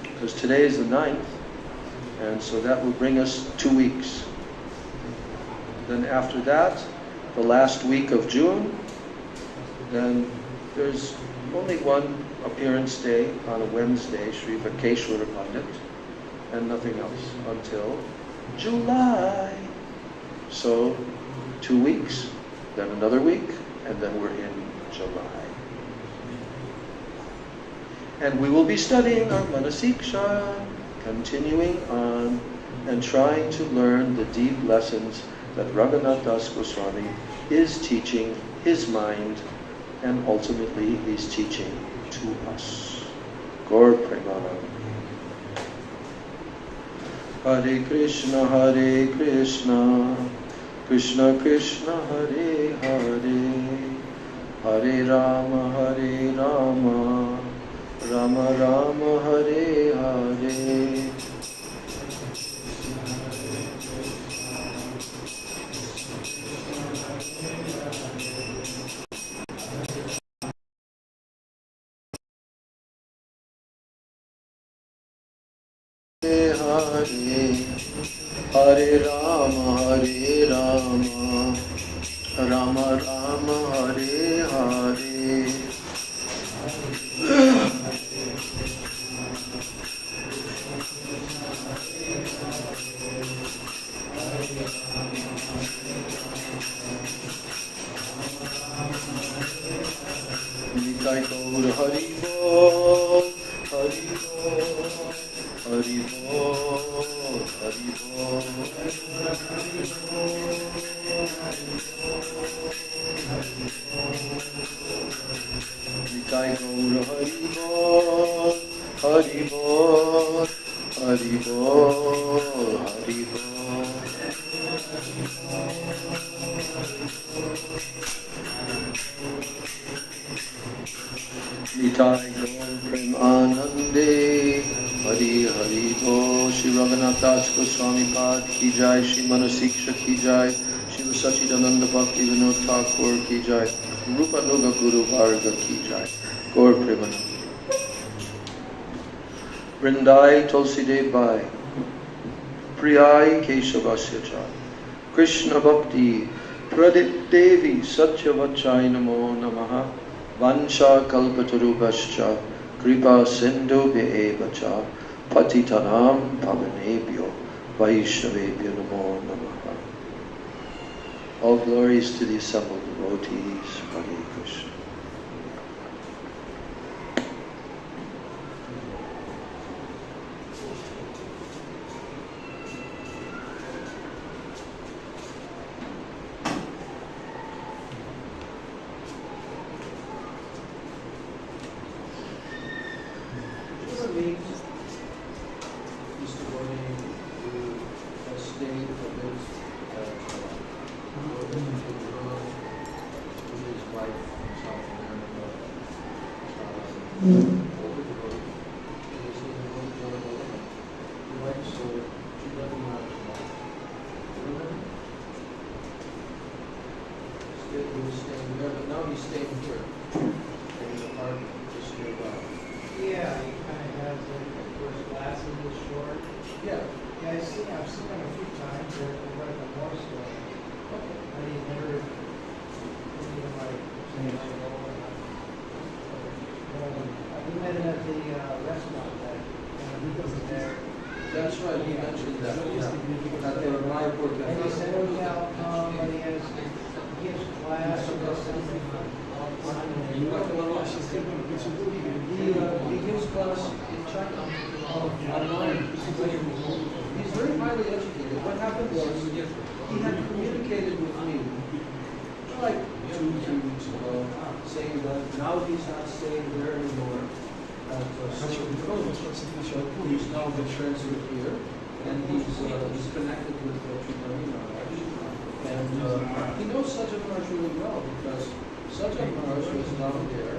Speaker 4: Because today is the 9th, and so that will bring us 2 weeks. Then after that, the last week of June, then there's only one appearance day on a Wednesday, Sri Vakeshwara Pandit, and nothing else until July. So 2 weeks, then another week, and then we're in July. And we will be studying our Manasiksha, continuing on and trying to learn the deep lessons that Raghunath Das Goswami is teaching his mind, and ultimately he's teaching to us. Gaur Premanand. Hare Krishna, Krishna Krishna, Hare Hare, Hare Rama, Rama Rama, Hare Hare. Hare
Speaker 1: Hare Rama, Hare Rama, Rama Rama, Hare Hare. Nitai Gaur Hari Bol, Hari Bol, Hari Bol, Hari Bol. Nitai Gaur Hari Bol, Hari Bol, Hari Bol, Hari Bol. Nitai Gaur Prem Anande, Hari Hari Bol. Shri Raghunath Das Goswami Pad Ki Jai, Shri Manasiksha Ki Jai, Shri Sachidananda Bhakti Vinod Thakur Ki Jai, Rupa Nuga Guru Varga Ki Jai, Gaur Premanand. Vrindai Tulsi Dev Bhai, Priyai Keshavasya Cha, Krishna Bhakti, Pradip Devi Satyavachai Namo Namaha, Vansha Kalpatarubhascha, Kripa Sindhu Bheva Cha, Patitanam Pavanebhyo, Vaishnavebhyo Namo Namaha. All glories to the assembled devotees. Hare Krishna. That's right, he mentioned that. At the Mayapur
Speaker 3: And he said, oh yeah, but he has, he gives class. He gives class in China. Online. He's very highly educated. What happened was, he had communicated with me, like 2 weeks ago, saying that now he's not staying there anymore. He's now the transit here, and he's connected with Padmanabha Maharaj. And he knows Sajjan Maharaj really well, because Sajjan Maharaj was down there